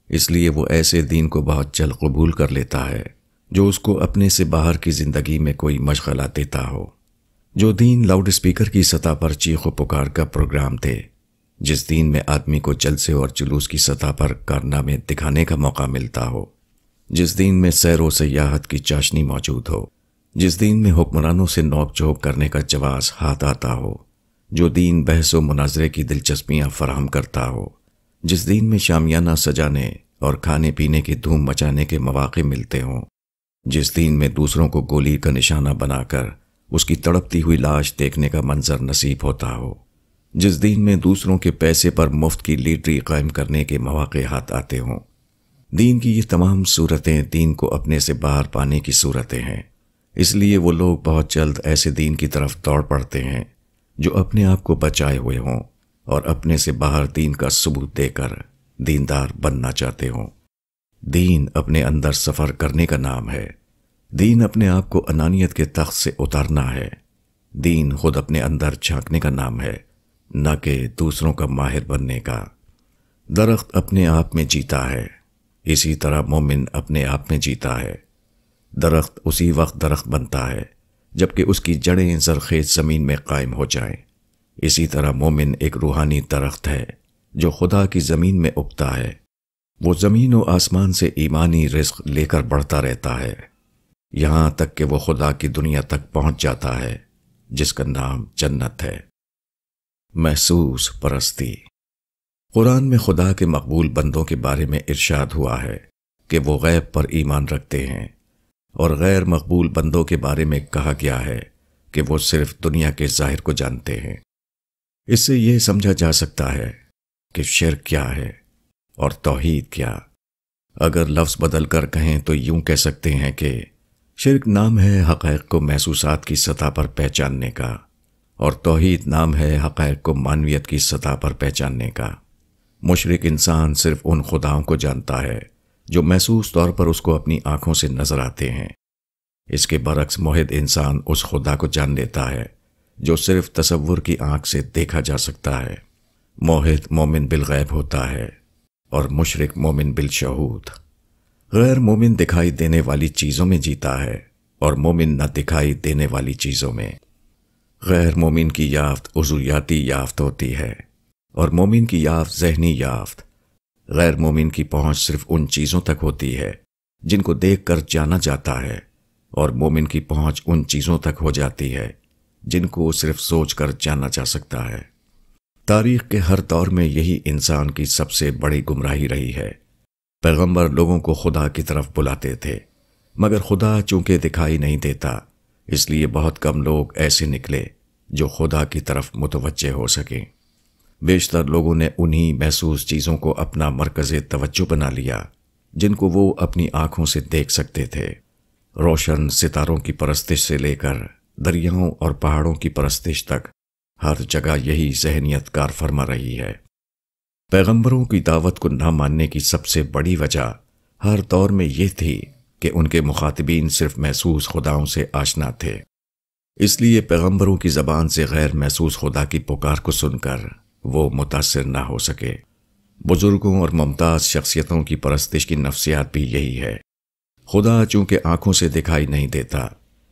اس لیے وہ ایسے دین کو بہت جلد قبول کر لیتا ہے جو اس کو اپنے سے باہر کی زندگی میں کوئی مشغلہ دیتا ہو۔ جو دین لاؤڈ اسپیکر کی سطح پر چیخ و پکار کا پروگرام تھے، جس دین میں آدمی کو جلسے اور جلوس کی سطح پر کارنامے دکھانے کا موقع ملتا ہو، جس دین میں سیر و سیاحت کی چاشنی موجود ہو، جس دین میں حکمرانوں سے نوک جھوک کرنے کا جواز ہاتھ آتا ہو، جو دین بحث و مناظرے کی دلچسپیاں فراہم کرتا ہو، جس دین میں شامیانہ سجانے اور کھانے پینے کی دھوم مچانے کے مواقع ملتے ہوں، جس دین میں دوسروں کو گولی کا نشانہ بنا کر اس کی تڑپتی ہوئی لاش دیکھنے کا منظر نصیب ہوتا ہو، جس دین میں دوسروں کے پیسے پر مفت کی لیڈری قائم کرنے کے مواقع ہاتھ آتے ہوں، دین کی یہ تمام صورتیں دین کو اپنے سے باہر پانے کی صورتیں ہیں۔ اس لیے وہ لوگ بہت جلد ایسے دین کی طرف دوڑ پڑتے ہیں جو اپنے آپ کو بچائے ہوئے ہوں اور اپنے سے باہر دین کا ثبوت دے کر دیندار بننا چاہتے ہوں۔ دین اپنے اندر سفر کرنے کا نام ہے۔ دین اپنے آپ کو انانیت کے تخت سے اتارنا ہے۔ دین خود اپنے اندر جھانکنے کا نام ہے، نہ کہ دوسروں کا ماہر بننے کا۔ درخت اپنے آپ میں جیتا ہے، اسی طرح مومن اپنے آپ میں جیتا ہے۔ درخت اسی وقت درخت بنتا ہے جبکہ اس کی جڑیں زرخیز زمین میں قائم ہو جائیں۔ اسی طرح مومن ایک روحانی درخت ہے جو خدا کی زمین میں اگتا ہے۔ وہ زمین و آسمان سے ایمانی رزق لے کر بڑھتا رہتا ہے، یہاں تک کہ وہ خدا کی دنیا تک پہنچ جاتا ہے جس کا نام جنت ہے۔ محسوس پرستی۔ قرآن میں خدا کے مقبول بندوں کے بارے میں ارشاد ہوا ہے کہ وہ غیب پر ایمان رکھتے ہیں، اور غیر مقبول بندوں کے بارے میں کہا گیا ہے کہ وہ صرف دنیا کے ظاہر کو جانتے ہیں۔ اس سے یہ سمجھا جا سکتا ہے کہ شرک کیا ہے اور توحید کیا۔ اگر لفظ بدل کر کہیں تو یوں کہہ سکتے ہیں کہ شرک نام ہے حقائق کو محسوسات کی سطح پر پہچاننے کا، اور توحید نام ہے حقائق کو معنویت کی سطح پر پہچاننے کا۔ مشرک انسان صرف ان خداؤں کو جانتا ہے جو محسوس طور پر اس کو اپنی آنکھوں سے نظر آتے ہیں۔ اس کے برعکس موحد انسان اس خدا کو جان لیتا ہے جو صرف تصور کی آنکھ سے دیکھا جا سکتا ہے۔ موحد مومن بالغیب ہوتا ہے اور مشرک مومن بالشہود۔ غیر مومن دکھائی دینے والی چیزوں میں جیتا ہے اور مومن نہ دکھائی دینے والی چیزوں میں۔ غیر مومن کی یافت عضویاتی یافت ہوتی ہے اور مومن کی یافت ذہنی یافت۔ غیر مومن کی پہنچ صرف ان چیزوں تک ہوتی ہے جن کو دیکھ کر جانا جاتا ہے، اور مومن کی پہنچ ان چیزوں تک ہو جاتی ہے جن کو صرف سوچ کر جانا جا سکتا ہے۔ تاریخ کے ہر دور میں یہی انسان کی سب سے بڑی گمراہی رہی ہے۔ پیغمبر لوگوں کو خدا کی طرف بلاتے تھے، مگر خدا چونکہ دکھائی نہیں دیتا، اس لیے بہت کم لوگ ایسے نکلے جو خدا کی طرف متوجہ ہو سکیں۔ بیشتر لوگوں نے انہی محسوس چیزوں کو اپنا مرکز توجہ بنا لیا جن کو وہ اپنی آنکھوں سے دیکھ سکتے تھے۔ روشن ستاروں کی پرستش سے لے کر دریاؤں اور پہاڑوں کی پرستش تک ہر جگہ یہی ذہنیت کار فرما رہی ہے۔ پیغمبروں کی دعوت کو نہ ماننے کی سب سے بڑی وجہ ہر دور میں یہ تھی کہ ان کے مخاطبین صرف محسوس خداؤں سے آشنا تھے، اس لیے پیغمبروں کی زبان سے غیر محسوس خدا کی پکار کو سن کر وہ متاثر نہ ہو سکے۔ بزرگوں اور ممتاز شخصیتوں کی پرستش کی نفسیات بھی یہی ہے۔ خدا چونکہ آنکھوں سے دکھائی نہیں دیتا،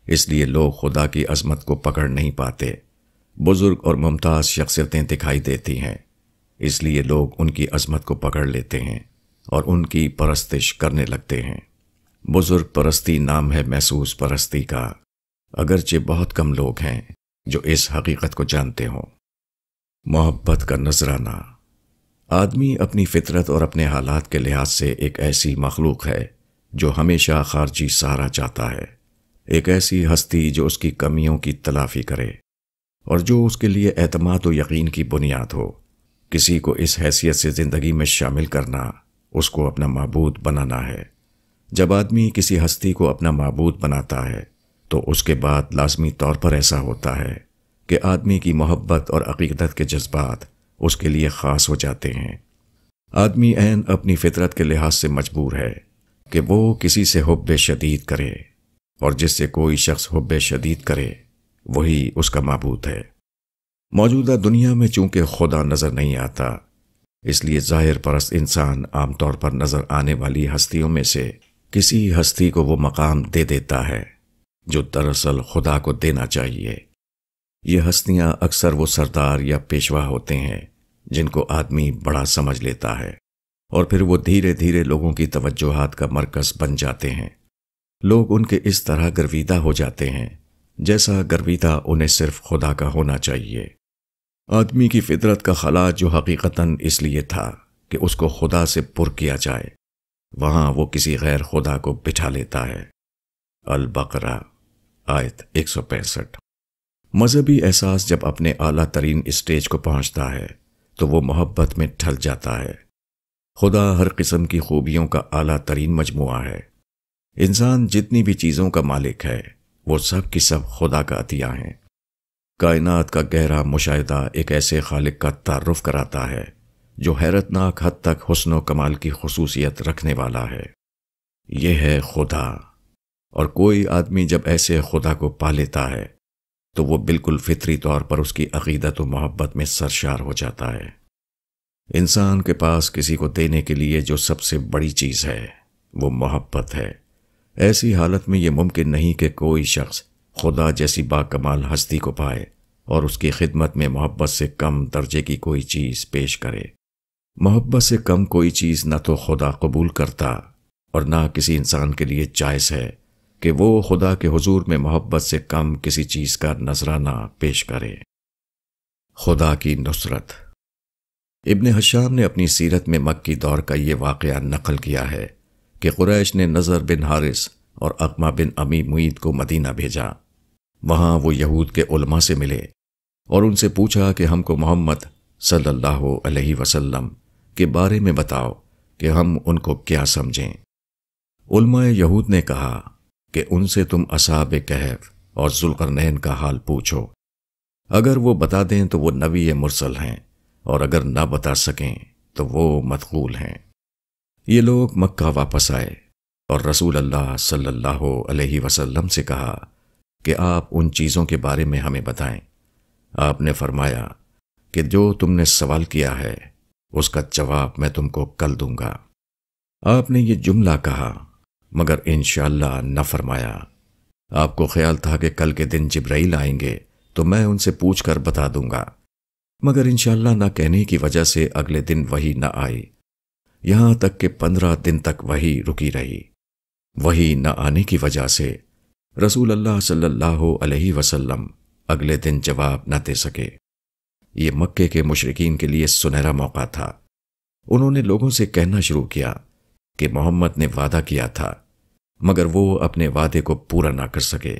اس لیے لوگ خدا کی عظمت کو پکڑ نہیں پاتے۔ بزرگ اور ممتاز شخصیتیں دکھائی دیتی ہیں، اس لیے لوگ ان کی عظمت کو پکڑ لیتے ہیں اور ان کی پرستش کرنے لگتے ہیں۔ بزرگ پرستی نام ہے محسوس پرستی کا، اگرچہ بہت کم لوگ ہیں جو اس حقیقت کو جانتے ہوں۔ محبت کا نذرانہ۔ آدمی اپنی فطرت اور اپنے حالات کے لحاظ سے ایک ایسی مخلوق ہے جو ہمیشہ خارجی سہارا چاہتا ہے، ایک ایسی ہستی جو اس کی کمیوں کی تلافی کرے اور جو اس کے لیے اعتماد و یقین کی بنیاد ہو۔ کسی کو اس حیثیت سے زندگی میں شامل کرنا اس کو اپنا معبود بنانا ہے۔ جب آدمی کسی ہستی کو اپنا معبود بناتا ہے تو اس کے بعد لازمی طور پر ایسا ہوتا ہے کہ آدمی کی محبت اور عقیدت کے جذبات اس کے لیے خاص ہو جاتے ہیں۔ آدمی عین اپنی فطرت کے لحاظ سے مجبور ہے کہ وہ کسی سے حب شدید کرے، اور جس سے کوئی شخص حب شدید کرے وہی اس کا معبود ہے۔ موجودہ دنیا میں چونکہ خدا نظر نہیں آتا، اس لیے ظاہر پرست انسان عام طور پر نظر آنے والی ہستیوں میں سے کسی ہستی کو وہ مقام دے دیتا ہے جو دراصل خدا کو دینا چاہیے۔ یہ ہستیاں اکثر وہ سردار یا پیشوا ہوتے ہیں جن کو آدمی بڑا سمجھ لیتا ہے، اور پھر وہ دھیرے دھیرے لوگوں کی توجہات کا مرکز بن جاتے ہیں۔ لوگ ان کے اس طرح گرویدہ ہو جاتے ہیں جیسا گرویدہ انہیں صرف خدا کا ہونا چاہیے۔ آدمی کی فطرت کا خلا جو حقیقتاً اس لیے تھا کہ اس کو خدا سے پر کیا جائے، وہاں وہ کسی غیر خدا کو بٹھا لیتا ہے۔ البقرہ آیت 165۔ مذہبی احساس جب اپنے اعلیٰ ترین اسٹیج کو پہنچتا ہے تو وہ محبت میں ڈھل جاتا ہے۔ خدا ہر قسم کی خوبیوں کا اعلیٰ ترین مجموعہ ہے۔ انسان جتنی بھی چیزوں کا مالک ہے وہ سب کی سب خدا کا عطیہ ہیں۔ کائنات کا گہرا مشاہدہ ایک ایسے خالق کا تعارف کراتا ہے جو حیرت ناک حد تک حسن و کمال کی خصوصیت رکھنے والا ہے۔ یہ ہے خدا، اور کوئی آدمی جب ایسے خدا کو پا لیتا ہے تو وہ بالکل فطری طور پر اس کی عقیدت و محبت میں سرشار ہو جاتا ہے۔ انسان کے پاس کسی کو دینے کے لیے جو سب سے بڑی چیز ہے وہ محبت ہے۔ ایسی حالت میں یہ ممکن نہیں کہ کوئی شخص خدا جیسی باکمال ہستی کو پائے اور اس کی خدمت میں محبت سے کم درجے کی کوئی چیز پیش کرے۔ محبت سے کم کوئی چیز نہ تو خدا قبول کرتا اور نہ کسی انسان کے لیے جائز ہے کہ وہ خدا کے حضور میں محبت سے کم کسی چیز کا نذرانہ پیش کرے۔ خدا کی نصرت۔ ابن ہشام نے اپنی سیرت میں مکی دور کا یہ واقعہ نقل کیا ہے کہ قریش نے نضر بن حارث اور اقمہ بن امی معید کو مدینہ بھیجا۔ وہاں وہ یہود کے علماء سے ملے اور ان سے پوچھا کہ ہم کو محمد صلی اللہ علیہ وسلم کے بارے میں بتاؤ کہ ہم ان کو کیا سمجھیں۔ علماء یہود نے کہا کہ ان سے تم اصحاب کہف اور ذوالقرنین کا حال پوچھو، اگر وہ بتا دیں تو وہ نبی مرسل ہیں، اور اگر نہ بتا سکیں تو وہ مدخول ہیں۔ یہ لوگ مکہ واپس آئے اور رسول اللہ صلی اللہ علیہ وسلم سے کہا کہ آپ ان چیزوں کے بارے میں ہمیں بتائیں۔ آپ نے فرمایا کہ جو تم نے سوال کیا ہے اس کا جواب میں تم کو کل دوں گا۔ آپ نے یہ جملہ کہا مگر انشاءاللہ نہ فرمایا۔ آپ کو خیال تھا کہ کل کے دن جبرائیل آئیں گے تو میں ان سے پوچھ کر بتا دوں گا، مگر انشاءاللہ نہ کہنے کی وجہ سے اگلے دن وحی نہ آئی، یہاں تک کہ 15 دن تک وحی رکی رہی۔ وحی نہ آنے کی وجہ سے رسول اللہ صلی اللہ علیہ وسلم اگلے دن جواب نہ دے سکے۔ یہ مکے کے مشرکین کے لیے سنہرا موقع تھا۔ انہوں نے لوگوں سے کہنا شروع کیا کہ محمد نے وعدہ کیا تھا، مگر وہ اپنے وعدے کو پورا نہ کر سکے۔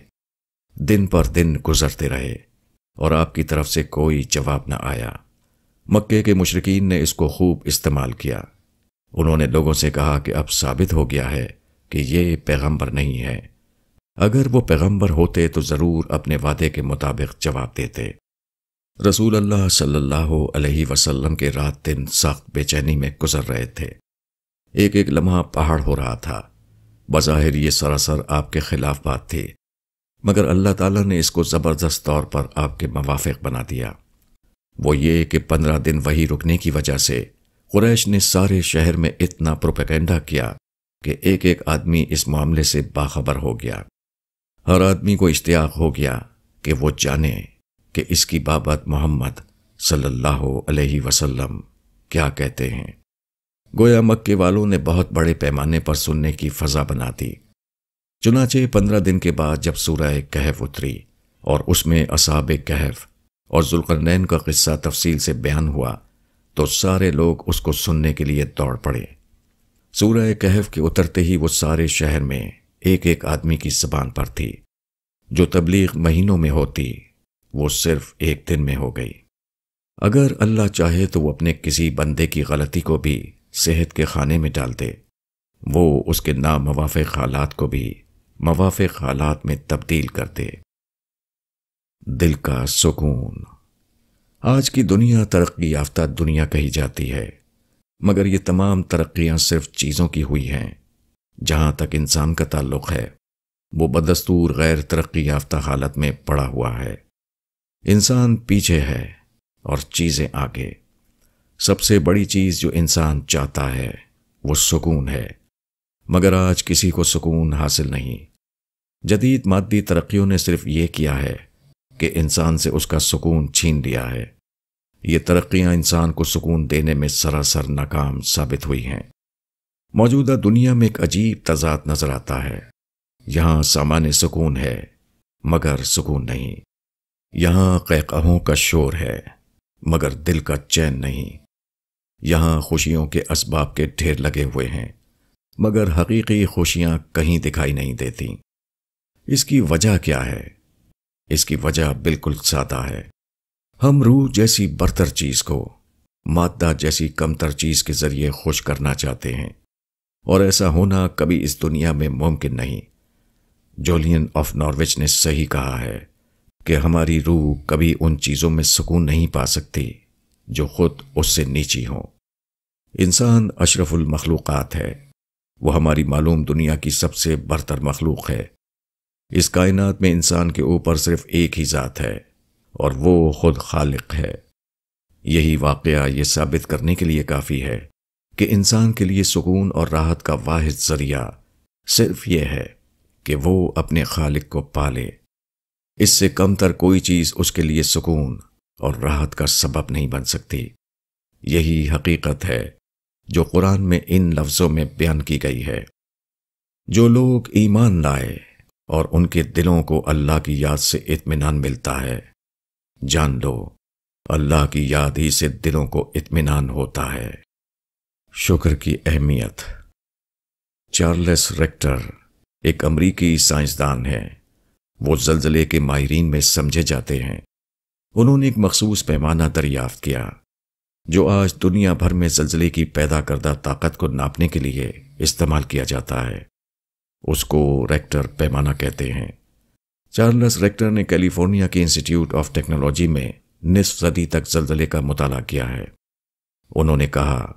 دن پر دن گزرتے رہے اور آپ کی طرف سے کوئی جواب نہ آیا۔ مکے کے مشرکین نے اس کو خوب استعمال کیا۔ انہوں نے لوگوں سے کہا کہ اب ثابت ہو گیا ہے کہ یہ پیغمبر نہیں ہے۔ اگر وہ پیغمبر ہوتے تو ضرور اپنے وعدے کے مطابق جواب دیتے۔ رسول اللہ صلی اللہ علیہ وسلم کے رات دن سخت بے چینی میں گزر رہے تھے۔ ایک ایک لمحہ پہاڑ ہو رہا تھا۔ بظاہر یہ سراسر آپ کے خلاف بات تھی، مگر اللہ تعالیٰ نے اس کو زبردست طور پر آپ کے موافق بنا دیا۔ وہ یہ کہ 15 دن وحی رکنے کی وجہ سے قریش نے سارے شہر میں اتنا پروپیگنڈا کیا کہ ایک ایک آدمی اس معاملے سے باخبر ہو گیا۔ ہر آدمی کو اشتیاق ہو گیا کہ وہ جانے کہ اس کی بابت محمد صلی اللہ علیہ وسلم کیا کہتے ہیں۔ گویا مکے والوں نے بہت بڑے پیمانے پر سننے کی فضا بنا دی۔ چنانچہ 15 دن کے بعد جب سورہ کہف اتری اور اس میں اصحاب کہف اور ذوالقرنین کا قصہ تفصیل سے بیان ہوا تو سارے لوگ اس کو سننے کے لیے دوڑ پڑے۔ سورہ کہف کے اترتے ہی وہ سارے شہر میں ایک ایک آدمی کی زبان پر تھی۔ جو تبلیغ مہینوں میں ہوتی وہ صرف ایک دن میں ہو گئی۔ اگر اللہ چاہے تو وہ اپنے کسی بندے کی غلطی کو بھی صحت کے خانے میں ڈال دے، وہ اس کے ناموافق حالات کو بھی موافق حالات میں تبدیل کر دے۔ دل کا سکون۔ آج کی دنیا ترقی یافتہ دنیا کہی جاتی ہے، مگر یہ تمام ترقیاں صرف چیزوں کی ہوئی ہیں۔ جہاں تک انسان کا تعلق ہے وہ بدستور غیر ترقی یافتہ حالت میں پڑا ہوا ہے۔ انسان پیچھے ہے اور چیزیں آگے۔ سب سے بڑی چیز جو انسان چاہتا ہے وہ سکون ہے، مگر آج کسی کو سکون حاصل نہیں۔ جدید مادی ترقیوں نے صرف یہ کیا ہے کہ انسان سے اس کا سکون چھین لیا ہے۔ یہ ترقیاں انسان کو سکون دینے میں سراسر ناکام ثابت ہوئی ہیں۔ موجودہ دنیا میں ایک عجیب تضاد نظر آتا ہے۔ یہاں سامان سکون ہے مگر سکون نہیں، یہاں قہقہوں کا شور ہے مگر دل کا چین نہیں، یہاں خوشیوں کے اسباب کے ڈھیر لگے ہوئے ہیں مگر حقیقی خوشیاں کہیں دکھائی نہیں دیتی۔ اس کی وجہ کیا ہے؟ اس کی وجہ بالکل سادہ ہے۔ ہم روح جیسی برتر چیز کو مادہ جیسی کمتر چیز کے ذریعے خوش کرنا چاہتے ہیں، اور ایسا ہونا کبھی اس دنیا میں ممکن نہیں۔ جولین آف ناروچ نے صحیح کہا ہے کہ ہماری روح کبھی ان چیزوں میں سکون نہیں پا سکتی جو خود اس سے نیچی ہوں۔ انسان اشرف المخلوقات ہے، وہ ہماری معلوم دنیا کی سب سے برتر مخلوق ہے۔ اس کائنات میں انسان کے اوپر صرف ایک ہی ذات ہے اور وہ خود خالق ہے۔ یہی واقعہ یہ ثابت کرنے کے لیے کافی ہے کہ انسان کے لیے سکون اور راحت کا واحد ذریعہ صرف یہ ہے کہ وہ اپنے خالق کو پالے۔ اس سے کمتر کوئی چیز اس کے لیے سکون اور راحت کا سبب نہیں بن سکتی۔ یہی حقیقت ہے جو قرآن میں ان لفظوں میں بیان کی گئی ہے۔ جو لوگ ایمان لائے اور ان کے دلوں کو اللہ کی یاد سے اطمینان ملتا ہے، جان لو اللہ کی یاد ہی سے دلوں کو اطمینان ہوتا ہے۔ شکر کی اہمیت۔ چارلس ریکٹر ایک امریکی سائنسدان ہیں۔ وہ زلزلے کے ماہرین میں سمجھے جاتے ہیں۔ انہوں نے ایک مخصوص پیمانہ دریافت کیا جو آج دنیا بھر میں زلزلے کی پیدا کردہ طاقت کو ناپنے کے لیے استعمال کیا جاتا ہے۔ اس کو ریکٹر پیمانہ کہتے ہیں۔ چارلس ریکٹر نے کیلیفورنیا کے انسٹیٹیوٹ آف ٹیکنالوجی میں نصف صدی تک زلزلے کا مطالعہ کیا ہے۔ انہوں نے کہا،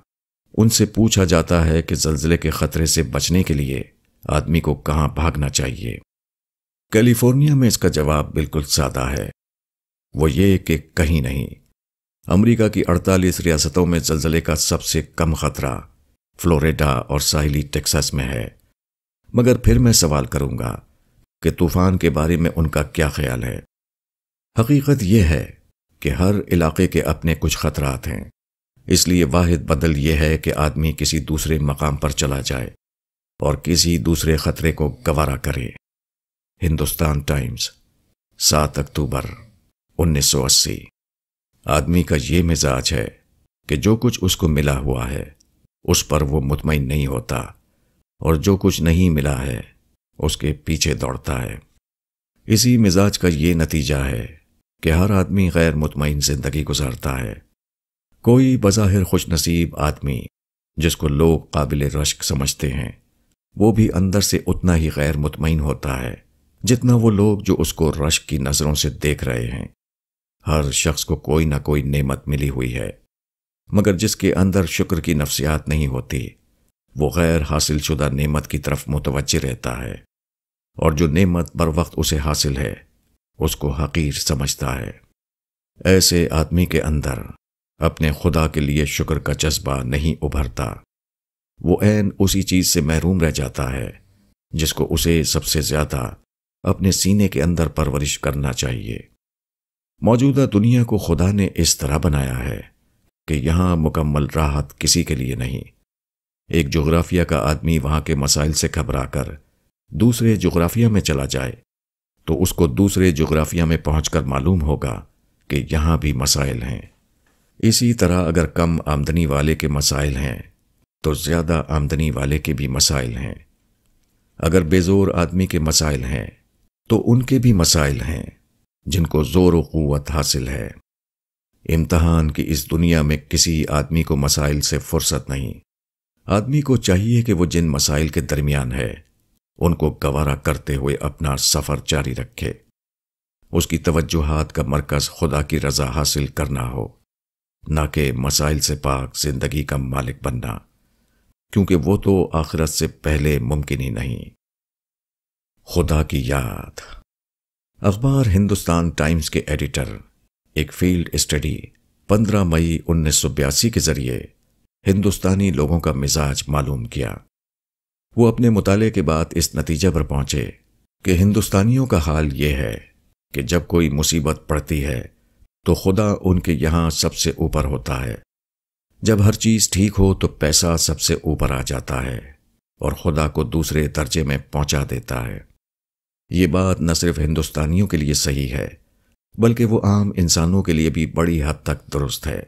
ان سے پوچھا جاتا ہے کہ زلزلے کے خطرے سے بچنے کے لیے آدمی کو کہاں بھاگنا چاہیے۔ کیلیفورنیا میں اس کا جواب بالکل سادہ ہے، وہ یہ کہ کہیں نہیں۔ امریکہ کی 48 ریاستوں میں زلزلے کا سب سے کم خطرہ فلوریڈا اور ساحلی ٹیکساس میں ہے۔ مگر پھر میں سوال کروں گا کہ طوفان کے بارے میں ان کا کیا خیال ہے؟ حقیقت یہ ہے کہ ہر علاقے کے اپنے کچھ خطرات ہیں، اس لیے واحد بدل یہ ہے کہ آدمی کسی دوسرے مقام پر چلا جائے اور کسی دوسرے خطرے کو گوارا کرے۔ ہندوستان ٹائمز، 7 اکتوبر 1980۔ آدمی کا یہ مزاج ہے کہ جو کچھ اس کو ملا ہوا ہے اس پر وہ مطمئن نہیں ہوتا، اور جو کچھ نہیں ملا ہے اس کے پیچھے دوڑتا ہے۔ اسی مزاج کا یہ نتیجہ ہے کہ ہر آدمی غیر مطمئن زندگی گزارتا ہے۔ کوئی بظاہر خوش نصیب آدمی جس کو لوگ قابل رشک سمجھتے ہیں، وہ بھی اندر سے اتنا ہی غیر مطمئن ہوتا ہے جتنا وہ لوگ جو اس کو رشک کی نظروں سے دیکھ رہے ہیں۔ ہر شخص کو کوئی نہ کوئی نعمت ملی ہوئی ہے، مگر جس کے اندر شکر کی نفسیات نہیں ہوتی وہ غیر حاصل شدہ نعمت کی طرف متوجہ رہتا ہے، اور جو نعمت بر وقت اسے حاصل ہے اس کو حقیر سمجھتا ہے۔ ایسے آدمی کے اندر اپنے خدا کے لیے شکر کا جذبہ نہیں ابھرتا، وہ عین اسی چیز سے محروم رہ جاتا ہے جس کو اسے سب سے زیادہ اپنے سینے کے اندر پرورش کرنا چاہیے۔ موجودہ دنیا کو خدا نے اس طرح بنایا ہے کہ یہاں مکمل راحت کسی کے لیے نہیں۔ ایک جغرافیہ کا آدمی وہاں کے مسائل سے گھبرا کر دوسرے جغرافیہ میں چلا جائے تو اس کو دوسرے جغرافیہ میں پہنچ کر معلوم ہوگا کہ یہاں بھی مسائل ہیں۔ اسی طرح اگر کم آمدنی والے کے مسائل ہیں تو زیادہ آمدنی والے کے بھی مسائل ہیں۔ اگر بے زور آدمی کے مسائل ہیں تو ان کے بھی مسائل ہیں جن کو زور و قوت حاصل ہے۔ امتحان کی اس دنیا میں کسی آدمی کو مسائل سے فرصت نہیں۔ آدمی کو چاہیے کہ وہ جن مسائل کے درمیان ہے ان کو گوارا کرتے ہوئے اپنا سفر جاری رکھے۔ اس کی توجہات کا مرکز خدا کی رضا حاصل کرنا ہو، نہ کہ مسائل سے پاک زندگی کا مالک بننا، کیونکہ وہ تو آخرت سے پہلے ممکن ہی نہیں۔ خدا کی یاد۔ اخبار ہندوستان ٹائمز کے ایڈیٹر ایک فیلڈ اسٹڈی 15 مئی 1982 کے ذریعے ہندوستانی لوگوں کا مزاج معلوم کیا۔ وہ اپنے مطالعے کے بعد اس نتیجے پر پہنچے کہ ہندوستانیوں کا حال یہ ہے کہ جب کوئی مصیبت پڑتی ہے تو خدا ان کے یہاں سب سے اوپر ہوتا ہے، جب ہر چیز ٹھیک ہو تو پیسہ سب سے اوپر آ جاتا ہے اور خدا کو دوسرے درجے میں پہنچا دیتا ہے۔ یہ بات نہ صرف ہندوستانیوں کے لیے صحیح ہے بلکہ وہ عام انسانوں کے لیے بھی بڑی حد تک درست ہے۔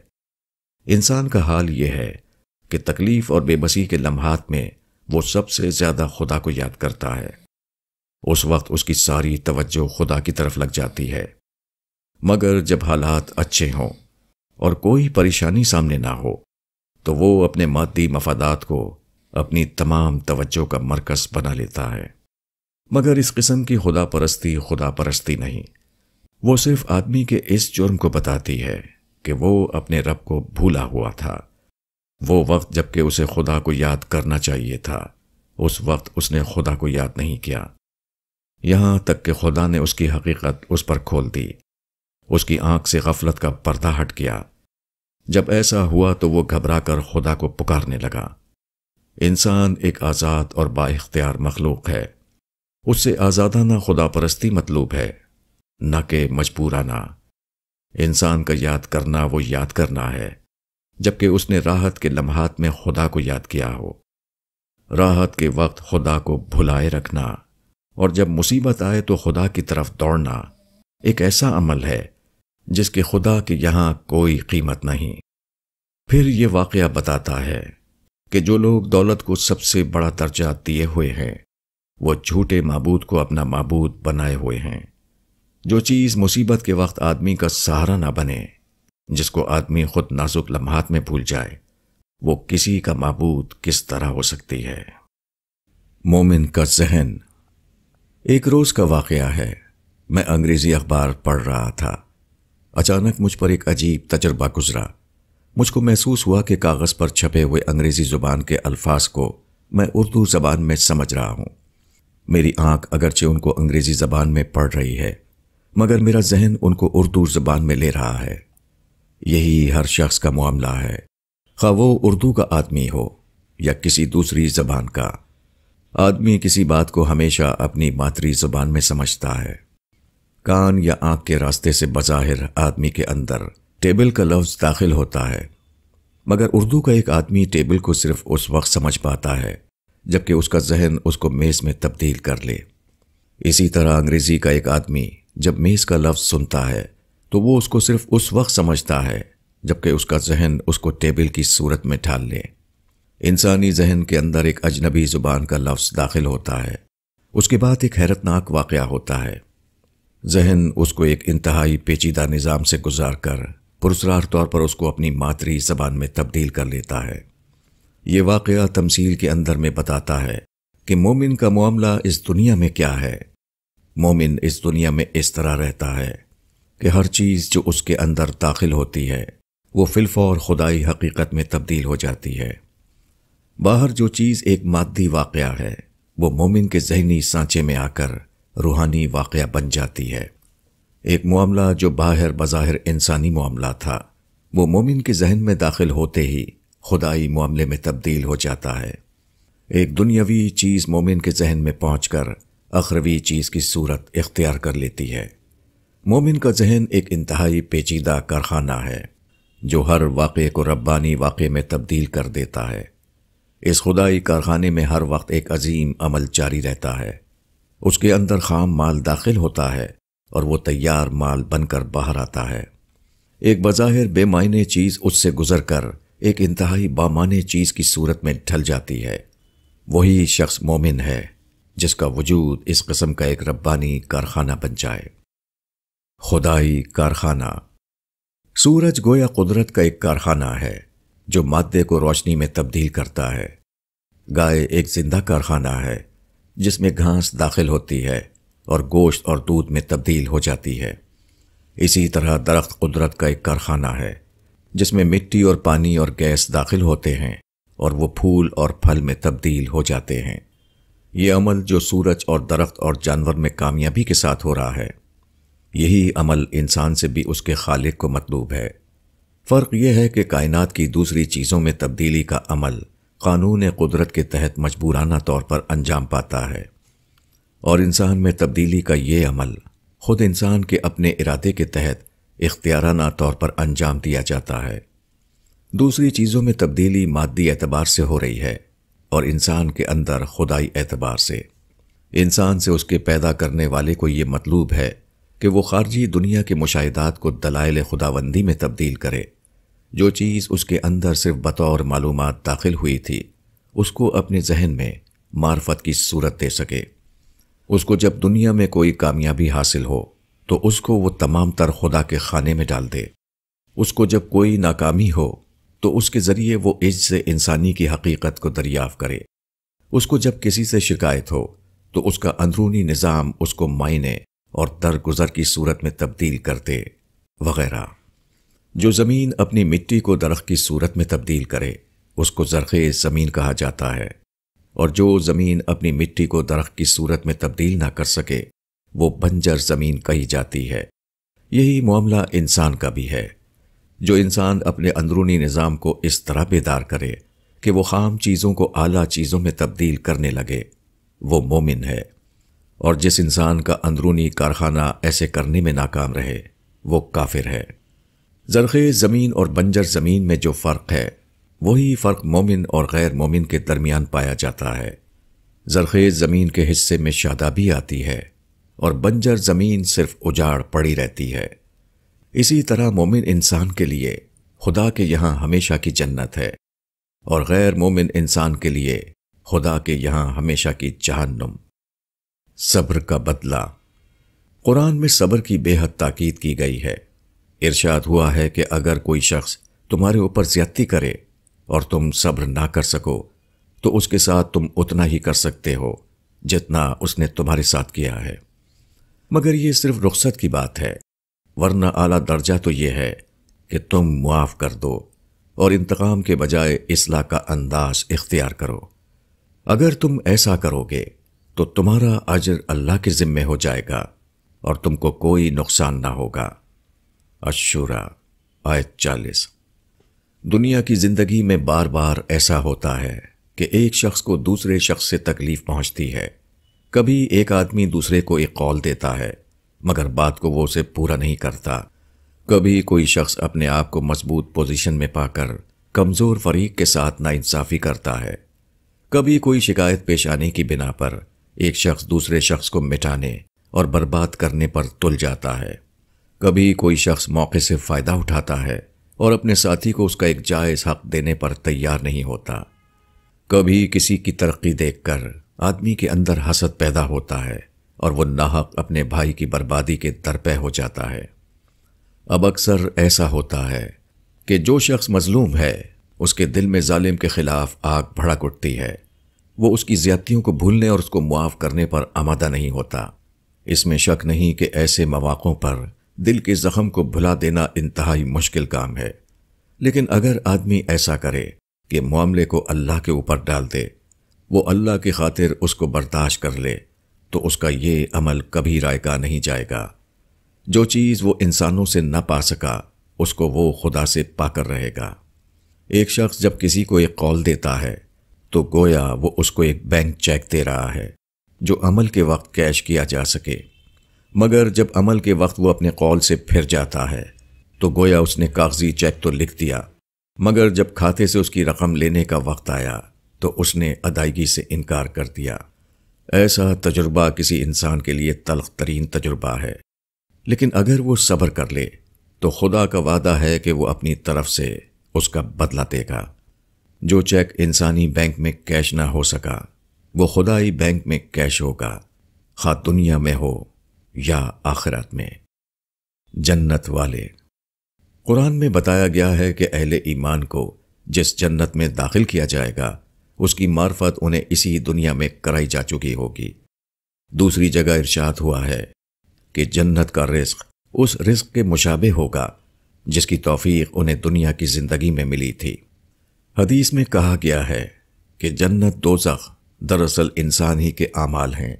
انسان کا حال یہ ہے کہ تکلیف اور بے بسی کے لمحات میں وہ سب سے زیادہ خدا کو یاد کرتا ہے۔ اس وقت اس کی ساری توجہ خدا کی طرف لگ جاتی ہے، مگر جب حالات اچھے ہوں اور کوئی پریشانی سامنے نہ ہو تو وہ اپنے مادی مفادات کو اپنی تمام توجہ کا مرکز بنا لیتا ہے۔ مگر اس قسم کی خدا پرستی نہیں، وہ صرف آدمی کے اس جرم کو بتاتی ہے کہ وہ اپنے رب کو بھولا ہوا تھا۔ وہ وقت جب کہ اسے خدا کو یاد کرنا چاہیے تھا، اس وقت اس نے خدا کو یاد نہیں کیا، یہاں تک کہ خدا نے اس کی حقیقت اس پر کھول دی، اس کی آنکھ سے غفلت کا پردہ ہٹ گیا۔ جب ایسا ہوا تو وہ گھبرا کر خدا کو پکارنے لگا۔ انسان ایک آزاد اور با اختیار مخلوق ہے، اس سے آزادانہ خدا پرستی مطلوب ہے، نہ کہ مجبورانہ۔ انسان کا یاد کرنا وہ یاد کرنا ہے جبکہ اس نے راحت کے لمحات میں خدا کو یاد کیا ہو۔ راحت کے وقت خدا کو بھلائے رکھنا اور جب مصیبت آئے تو خدا کی طرف دوڑنا ایک ایسا عمل ہے جس کے خدا کے یہاں کوئی قیمت نہیں۔ پھر یہ واقعہ بتاتا ہے کہ جو لوگ دولت کو سب سے بڑا درجہ دیے ہوئے ہیں وہ جھوٹے معبود کو اپنا معبود بنائے ہوئے ہیں۔ جو چیز مصیبت کے وقت آدمی کا سہارا نہ بنے، جس کو آدمی خود نازک لمحات میں بھول جائے، وہ کسی کا معبود کس طرح ہو سکتی ہے؟ مومن کا ذہن۔ ایک روز کا واقعہ ہے، میں انگریزی اخبار پڑھ رہا تھا۔ اچانک مجھ پر ایک عجیب تجربہ گزرا۔ مجھ کو محسوس ہوا کہ کاغذ پر چھپے ہوئے انگریزی زبان کے الفاظ کو میں اردو زبان میں سمجھ رہا ہوں۔ میری آنکھ اگرچہ ان کو انگریزی زبان میں پڑھ رہی ہے، مگر میرا ذہن ان کو اردو زبان میں لے رہا ہے۔ یہی ہر شخص کا معاملہ ہے، خواہ وہ اردو کا آدمی ہو یا کسی دوسری زبان کا۔ آدمی کسی بات کو ہمیشہ اپنی مادری زبان میں سمجھتا ہے۔ کان یا آنکھ کے راستے سے بظاہر آدمی کے اندر ٹیبل کا لفظ داخل ہوتا ہے، مگر اردو کا ایک آدمی ٹیبل کو صرف اس وقت سمجھ پاتا ہے جبکہ اس کا ذہن اس کو میز میں تبدیل کر لے۔ اسی طرح انگریزی کا ایک آدمی جب میز کا لفظ سنتا ہے تو وہ اس کو صرف اس وقت سمجھتا ہے جبکہ اس کا ذہن اس کو ٹیبل کی صورت میں ڈھال لے۔ انسانی ذہن کے اندر ایک اجنبی زبان کا لفظ داخل ہوتا ہے، اس کے بعد ایک حیرتناک واقعہ ہوتا ہے۔ ذہن اس کو ایک انتہائی پیچیدہ نظام سے گزار کر پراسرار طور پر اس کو اپنی مادری زبان میں تبدیل کر لیتا ہے۔ یہ واقعہ تمثیل کے اندر میں بتاتا ہے کہ مومن کا معاملہ اس دنیا میں کیا ہے۔ مومن اس دنیا میں اس طرح رہتا ہے کہ ہر چیز جو اس کے اندر داخل ہوتی ہے وہ فی الفور خدائی حقیقت میں تبدیل ہو جاتی ہے۔ باہر جو چیز ایک مادی واقعہ ہے وہ مومن کے ذہنی سانچے میں آ کر روحانی واقعہ بن جاتی ہے۔ ایک معاملہ جو باہر بظاہر انسانی معاملہ تھا وہ مومن کے ذہن میں داخل ہوتے ہی خدائی معاملے میں تبدیل ہو جاتا ہے۔ ایک دنیاوی چیز مومن کے ذہن میں پہنچ کر اخروی چیز کی صورت اختیار کر لیتی ہے۔ مومن کا ذہن ایک انتہائی پیچیدہ کارخانہ ہے جو ہر واقعے کو ربانی واقعے میں تبدیل کر دیتا ہے۔ اس خدائی کارخانے میں ہر وقت ایک عظیم عمل جاری رہتا ہے۔ اس کے اندر خام مال داخل ہوتا ہے اور وہ تیار مال بن کر باہر آتا ہے۔ ایک بظاہر بے معنی چیز اس سے گزر کر ایک انتہائی بامعنی چیز کی صورت میں ڈھل جاتی ہے۔ وہی شخص مومن ہے جس کا وجود اس قسم کا ایک ربانی کارخانہ بن جائے۔ خدائی کارخانہ۔ سورج گویا قدرت کا ایک کارخانہ ہے جو مادے کو روشنی میں تبدیل کرتا ہے۔ گائے ایک زندہ کارخانہ ہے جس میں گھاس داخل ہوتی ہے اور گوشت اور دودھ میں تبدیل ہو جاتی ہے۔ اسی طرح درخت قدرت کا ایک کارخانہ ہے جس میں مٹی اور پانی اور گیس داخل ہوتے ہیں اور وہ پھول اور پھل میں تبدیل ہو جاتے ہیں۔ یہ عمل جو سورج اور درخت اور جانور میں کامیابی کے ساتھ ہو رہا ہے، یہی عمل انسان سے بھی اس کے خالق کو مطلوب ہے۔ فرق یہ ہے کہ کائنات کی دوسری چیزوں میں تبدیلی کا عمل قانون قدرت کے تحت مجبورانہ طور پر انجام پاتا ہے، اور انسان میں تبدیلی کا یہ عمل خود انسان کے اپنے ارادے کے تحت اختیارانہ طور پر انجام دیا جاتا ہے۔ دوسری چیزوں میں تبدیلی مادی اعتبار سے ہو رہی ہے اور انسان کے اندر خدائی اعتبار سے۔ انسان سے اس کے پیدا کرنے والے کو یہ مطلوب ہے کہ وہ خارجی دنیا کے مشاہدات کو دلائل خداوندی میں تبدیل کرے۔ جو چیز اس کے اندر صرف بطور معلومات داخل ہوئی تھی اس کو اپنے ذہن میں معرفت کی صورت دے سکے۔ اس کو جب دنیا میں کوئی کامیابی حاصل ہو تو اس کو وہ تمام تر خدا کے خانے میں ڈال دے۔ اس کو جب کوئی ناکامی ہو تو اس کے ذریعے وہ عجز انسانی کی حقیقت کو دریافت کرے۔ اس کو جب کسی سے شکایت ہو تو اس کا اندرونی نظام اس کو معنی اور درگزر کی صورت میں تبدیل کر دے، وغیرہ۔ جو زمین اپنی مٹی کو درخت کی صورت میں تبدیل کرے اس کو زرخیز زمین کہا جاتا ہے، اور جو زمین اپنی مٹی کو درخت کی صورت میں تبدیل نہ کر سکے وہ بنجر زمین کہی جاتی ہے۔ یہی معاملہ انسان کا بھی ہے۔ جو انسان اپنے اندرونی نظام کو اس طرح بیدار کرے کہ وہ خام چیزوں کو اعلیٰ چیزوں میں تبدیل کرنے لگے، وہ مومن ہے، اور جس انسان کا اندرونی کارخانہ ایسے کرنے میں ناکام رہے وہ کافر ہے۔ زرخیز زمین اور بنجر زمین میں جو فرق ہے وہی فرق مومن اور غیر مومن کے درمیان پایا جاتا ہے۔ زرخیز زمین کے حصے میں شادابی آتی ہے اور بنجر زمین صرف اجاڑ پڑی رہتی ہے۔ اسی طرح مومن انسان کے لیے خدا کے یہاں ہمیشہ کی جنت ہے، اور غیر مومن انسان کے لیے خدا کے یہاں ہمیشہ کی جہنم۔ صبر کا بدلہ۔ قرآن میں صبر کی بے حد تاکید کی گئی ہے۔ ارشاد ہوا ہے کہ اگر کوئی شخص تمہارے اوپر زیادتی کرے اور تم صبر نہ کر سکو تو اس کے ساتھ تم اتنا ہی کر سکتے ہو جتنا اس نے تمہارے ساتھ کیا ہے، مگر یہ صرف رخصت کی بات ہے، ورنہ اعلیٰ درجہ تو یہ ہے کہ تم معاف کر دو اور انتقام کے بجائے اصلاح کا انداز اختیار کرو۔ اگر تم ایسا کرو گے تو تمہارا اجر اللہ کے ذمے ہو جائے گا اور تم کو کوئی نقصان نہ ہوگا۔ الشورى آیت 40۔ دنیا کی زندگی میں بار بار ایسا ہوتا ہے کہ ایک شخص کو دوسرے شخص سے تکلیف پہنچتی ہے۔ کبھی ایک آدمی دوسرے کو ایک قول دیتا ہے مگر بات کو وہ اسے پورا نہیں کرتا۔ کبھی کوئی شخص اپنے آپ کو مضبوط پوزیشن میں پا کر کمزور فریق کے ساتھ ناانصافی کرتا ہے۔ کبھی کوئی شکایت پیش آنے کی بنا پر ایک شخص دوسرے شخص کو مٹانے اور برباد کرنے پر تل جاتا ہے۔ کبھی کوئی شخص موقع سے فائدہ اٹھاتا ہے اور اپنے ساتھی کو اس کا ایک جائز حق دینے پر تیار نہیں ہوتا۔ کبھی کسی کی ترقی دیکھ کر آدمی کے اندر حسد پیدا ہوتا ہے اور وہ ناحق اپنے بھائی کی بربادی کے درپے ہو جاتا ہے۔ اب اکثر ایسا ہوتا ہے کہ جو شخص مظلوم ہے اس کے دل میں ظالم کے خلاف آگ بھڑک اٹھتی ہے۔ وہ اس کی زیادتیوں کو بھولنے اور اس کو معاف کرنے پر آمادہ نہیں ہوتا۔ اس میں شک نہیں کہ ایسے مواقعوں پر دل کے زخم کو بھلا دینا انتہائی مشکل کام ہے، لیکن اگر آدمی ایسا کرے کہ معاملے کو اللہ کے اوپر ڈال دے، وہ اللہ کی خاطر اس کو برداشت کر لے، تو اس کا یہ عمل کبھی رائگاں نہیں جائے گا۔ جو چیز وہ انسانوں سے نہ پا سکا اس کو وہ خدا سے پا کر رہے گا۔ ایک شخص جب کسی کو ایک قول دیتا ہے تو گویا وہ اس کو ایک بینک چیک دے رہا ہے جو عمل کے وقت کیش کیا جا سکے، مگر جب عمل کے وقت وہ اپنے قول سے پھر جاتا ہے تو گویا اس نے کاغذی چیک تو لکھ دیا، مگر جب کھاتے سے اس کی رقم لینے کا وقت آیا تو اس نے ادائیگی سے انکار کر دیا۔ ایسا تجربہ کسی انسان کے لیے تلخ ترین تجربہ ہے، لیکن اگر وہ صبر کر لے تو خدا کا وعدہ ہے کہ وہ اپنی طرف سے اس کا بدلہ دے گا۔ جو چیک انسانی بینک میں کیش نہ ہو سکا وہ خدائی بینک میں کیش ہوگا، خواہ دنیا میں ہو یا آخرت میں۔ جنت والے، قرآن میں بتایا گیا ہے کہ اہل ایمان کو جس جنت میں داخل کیا جائے گا اس کی معرفت انہیں اسی دنیا میں کرائی جا چکی ہوگی۔ دوسری جگہ ارشاد ہوا ہے کہ جنت کا رزق اس رزق کے مشابہ ہوگا جس کی توفیق انہیں دنیا کی زندگی میں ملی تھی۔ حدیث میں کہا گیا ہے کہ جنت دوزخ دراصل انسان ہی کے اعمال ہیں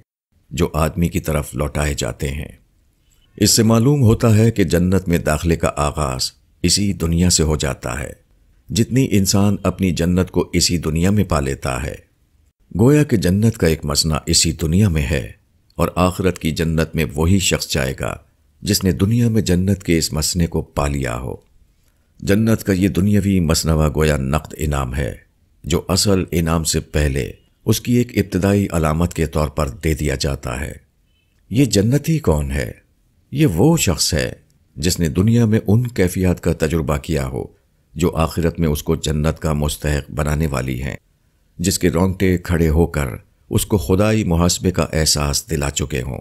جو آدمی کی طرف لوٹائے جاتے ہیں۔ اس سے معلوم ہوتا ہے کہ جنت میں داخلے کا آغاز اسی دنیا سے ہو جاتا ہے، جتنی انسان اپنی جنت کو اسی دنیا میں پا لیتا ہے۔ گویا کہ جنت کا ایک مسئلہ اسی دنیا میں ہے، اور آخرت کی جنت میں وہی شخص جائے گا جس نے دنیا میں جنت کے اس مسئلے کو پا لیا ہو۔ جنت کا یہ دنیاوی مسنوع گویا نقد انعام ہے جو اصل انعام سے پہلے اس کی ایک ابتدائی علامت کے طور پر دے دیا جاتا ہے۔ یہ جنتی کون ہے؟ یہ وہ شخص ہے جس نے دنیا میں ان کیفیات کا تجربہ کیا ہو جو آخرت میں اس کو جنت کا مستحق بنانے والی ہیں، جس کے رونگٹے کھڑے ہو کر اس کو خدائی محاسبے کا احساس دلا چکے ہوں،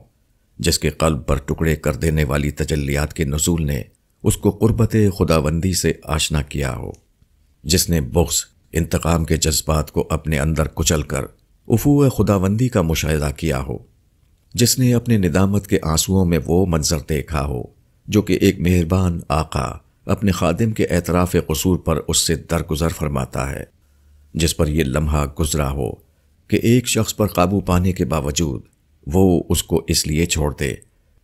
جس کے قلب پر ٹکڑے کر دینے والی تجلیات کے نزول نے اس کو قربت خداوندی سے آشنا کیا ہو، جس نے بغض، انتقام کے جذبات کو اپنے اندر کچل کر افوہ خداوندی کا مشاہدہ کیا ہو، جس نے اپنے ندامت کے آنسوؤں میں وہ منظر دیکھا ہو جو کہ ایک مہربان آقا اپنے خادم کے اعتراف قصور پر اس سے درگزر فرماتا ہے، جس پر یہ لمحہ گزرا ہو کہ ایک شخص پر قابو پانے کے باوجود وہ اس کو اس لیے چھوڑ دے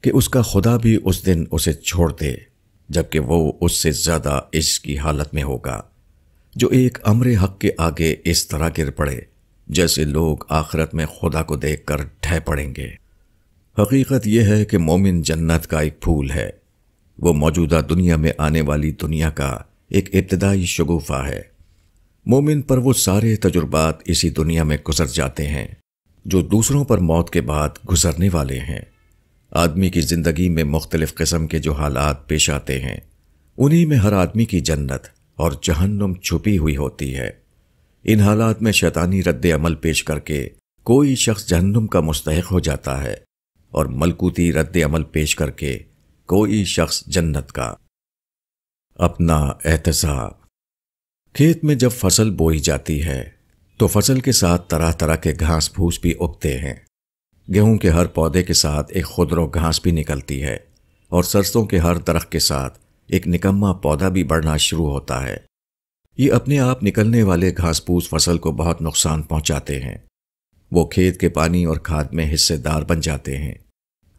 کہ اس کا خدا بھی اس دن اسے چھوڑ دے جبکہ وہ اس سے زیادہ عشق کی حالت میں ہوگا، جو ایک امر حق کے آگے اس طرح گر پڑے جیسے لوگ آخرت میں خدا کو دیکھ کر ڈھہ پڑیں گے۔ حقیقت یہ ہے کہ مومن جنت کا ایک پھول ہے، وہ موجودہ دنیا میں آنے والی دنیا کا ایک ابتدائی شگوفہ ہے۔ مومن پر وہ سارے تجربات اسی دنیا میں گزر جاتے ہیں جو دوسروں پر موت کے بعد گزرنے والے ہیں۔ آدمی کی زندگی میں مختلف قسم کے جو حالات پیش آتے ہیں انہی میں ہر آدمی کی جنت اور جہنم چھپی ہوئی ہوتی ہے۔ ان حالات میں شیطانی رد عمل پیش کر کے کوئی شخص جہنم کا مستحق ہو جاتا ہے اور ملکوتی رد عمل پیش کر کے کوئی شخص جنت کا۔ اپنا احتساب، کھیت میں جب فصل بوئی جاتی ہے تو فصل کے ساتھ طرح طرح کے گھاس پھوس بھی اگتے ہیں۔ گیہوں کے ہر پودے کے ساتھ ایک خضر گھاس بھی نکلتی ہے اور سرسوں کے ہر درخت کے ساتھ ایک نکما پودا بھی بڑھنا شروع ہوتا ہے۔ یہ اپنے آپ نکلنے والے گھاس پھوس فصل کو بہت نقصان پہنچاتے ہیں۔ وہ کھیت کے پانی اور کھاد میں حصے دار بن جاتے ہیں۔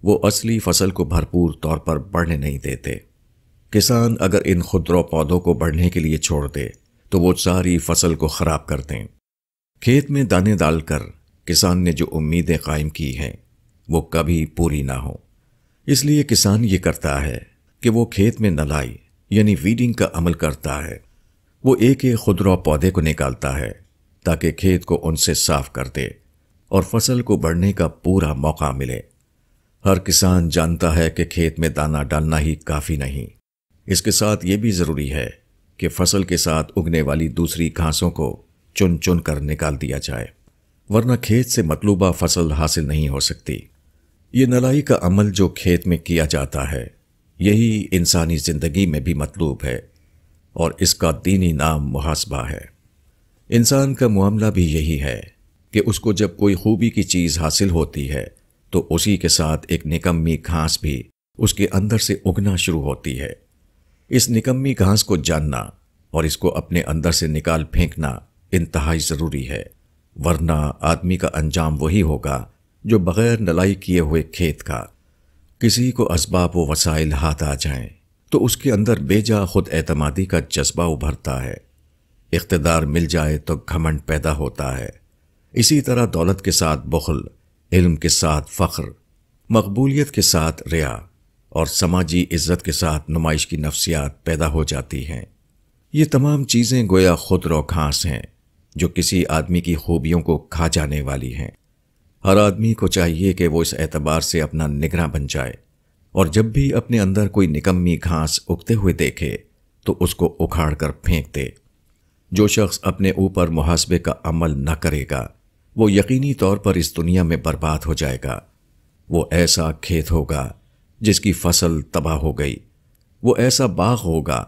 وہ اصلی فصل کو بھرپور طور پر بڑھنے نہیں دیتے۔ کسان اگر ان خضر پودوں کو بڑھنے کے لیے چھوڑ دے تو وہ ساری فصل کو خراب کر دیں۔ کھیت میں دانے ڈال کر کسان نے جو امیدیں قائم کی ہیں وہ کبھی پوری نہ ہوں۔ اس لیے کسان یہ کرتا ہے کہ وہ کھیت میں نلائی یعنی ویڈنگ کا عمل کرتا ہے۔ وہ ایک ایک خضرا پودے کو نکالتا ہے تاکہ کھیت کو ان سے صاف کر دے اور فصل کو بڑھنے کا پورا موقع ملے۔ ہر کسان جانتا ہے کہ کھیت میں دانہ ڈالنا ہی کافی نہیں، اس کے ساتھ یہ بھی ضروری ہے کہ فصل کے ساتھ اگنے والی دوسری گھاسوں کو چن چن کر نکال دیا جائے، ورنہ کھیت سے مطلوبہ فصل حاصل نہیں ہو سکتی۔ یہ نلائی کا عمل جو کھیت میں کیا جاتا ہے، یہی انسانی زندگی میں بھی مطلوب ہے، اور اس کا دینی نام محاسبہ ہے۔ انسان کا معاملہ بھی یہی ہے کہ اس کو جب کوئی خوبی کی چیز حاصل ہوتی ہے تو اسی کے ساتھ ایک نکمی گھاس بھی اس کے اندر سے اگنا شروع ہوتی ہے۔ اس نکمی گھاس کو جاننا اور اس کو اپنے اندر سے نکال پھینکنا انتہائی ضروری ہے، ورنہ آدمی کا انجام وہی ہوگا جو بغیر نلائی کیے ہوئے کھیت کا۔ کسی کو اسباب و وسائل ہاتھ آ جائیں تو اس کے اندر بے جا خود اعتمادی کا جذبہ ابھرتا ہے، اقتدار مل جائے تو گھمنڈ پیدا ہوتا ہے، اسی طرح دولت کے ساتھ بخل، علم کے ساتھ فخر، مقبولیت کے ساتھ ریا اور سماجی عزت کے ساتھ نمائش کی نفسیات پیدا ہو جاتی ہیں۔ یہ تمام چیزیں گویا خضرا گھاس ہیں جو کسی آدمی کی خوبیوں کو کھا جانے والی ہیں۔ ہر آدمی کو چاہیے کہ وہ اس اعتبار سے اپنا نگراں بن جائے، اور جب بھی اپنے اندر کوئی نکمی گھاس اگتے ہوئے دیکھے تو اس کو اکھاڑ کر پھینک دے۔ جو شخص اپنے اوپر محاسبے کا عمل نہ کرے گا وہ یقینی طور پر اس دنیا میں برباد ہو جائے گا۔ وہ ایسا کھیت ہوگا جس کی فصل تباہ ہو گئی، وہ ایسا باغ ہوگا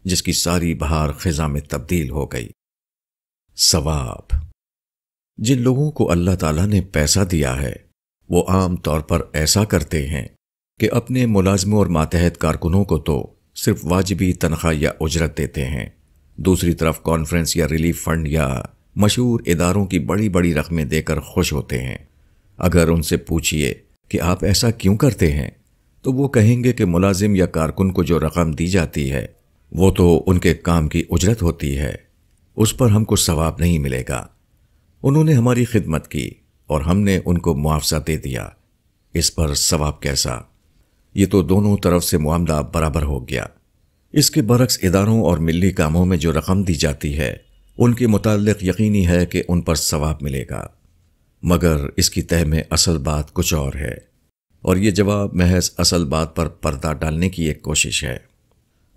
جس کی ساری بہار خزاں میں تبدیل ہو گئی۔ ثواب۔ جن لوگوں کو اللہ تعالیٰ نے پیسہ دیا ہے وہ عام طور پر ایسا کرتے ہیں کہ اپنے ملازموں اور ماتحت کارکنوں کو تو صرف واجبی تنخواہ یا اجرت دیتے ہیں، دوسری طرف کانفرنس یا ریلیف فنڈ یا مشہور اداروں کی بڑی بڑی رقمیں دے کر خوش ہوتے ہیں۔ اگر ان سے پوچھئے کہ آپ ایسا کیوں کرتے ہیں تو وہ کہیں گے کہ ملازم یا کارکن کو جو رقم دی جاتی ہے وہ تو ان کے کام کی اجرت ہوتی ہے، اس پر ہم کو ثواب نہیں ملے گا۔ انہوں نے ہماری خدمت کی اور ہم نے ان کو معاوضہ دے دیا، اس پر ثواب کیسا؟ یہ تو دونوں طرف سے معاملہ برابر ہو گیا۔ اس کے برعکس اداروں اور ملی کاموں میں جو رقم دی جاتی ہے ان کے متعلق یقینی ہے کہ ان پر ثواب ملے گا، مگر اس کی تہ میں اصل بات کچھ اور ہے، اور یہ جواب محض اصل بات پر پردہ ڈالنے کی ایک کوشش ہے۔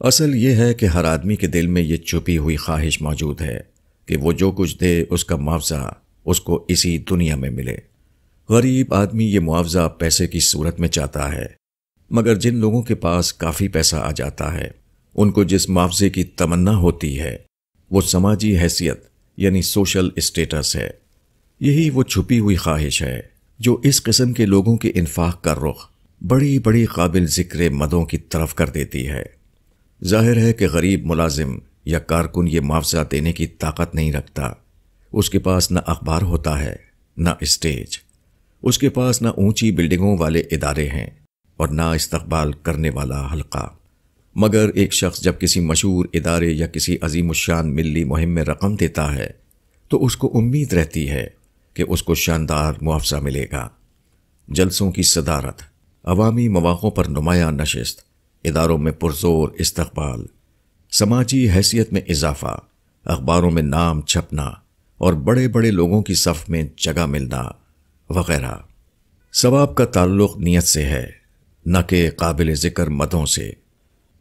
اصل یہ ہے کہ ہر آدمی کے دل میں یہ چھپی ہوئی خواہش موجود ہے کہ وہ جو کچھ دے اس کا معاوضہ اس کو اسی دنیا میں ملے۔ غریب آدمی یہ معاوضہ پیسے کی صورت میں چاہتا ہے، مگر جن لوگوں کے پاس کافی پیسہ آ جاتا ہے ان کو جس معاوضے کی تمنا ہوتی ہے وہ سماجی حیثیت یعنی سوشل اسٹیٹس ہے۔ یہی وہ چھپی ہوئی خواہش ہے جو اس قسم کے لوگوں کے انفاق کا رخ بڑی بڑی قابل ذکر مدوں کی طرف کر دیتی ہے۔ ظاہر ہے کہ غریب ملازم یا کارکن یہ معاوضہ دینے کی طاقت نہیں رکھتا، اس کے پاس نہ اخبار ہوتا ہے نہ اسٹیج، اس کے پاس نہ اونچی بلڈنگوں والے ادارے ہیں اور نہ استقبال کرنے والا حلقہ۔ مگر ایک شخص جب کسی مشہور ادارے یا کسی عظیم الشان ملی مہم میں رقم دیتا ہے تو اس کو امید رہتی ہے کہ اس کو شاندار معاوضہ ملے گا۔ جلسوں کی صدارت، عوامی مواقعوں پر نمایاں نشست، اداروں میں پرزور استقبال، سماجی حیثیت میں اضافہ، اخباروں میں نام چھپنا اور بڑے بڑے لوگوں کی صف میں جگہ ملنا وغیرہ۔ ثواب کا تعلق نیت سے ہے، نہ کہ قابل ذکر مدوں سے۔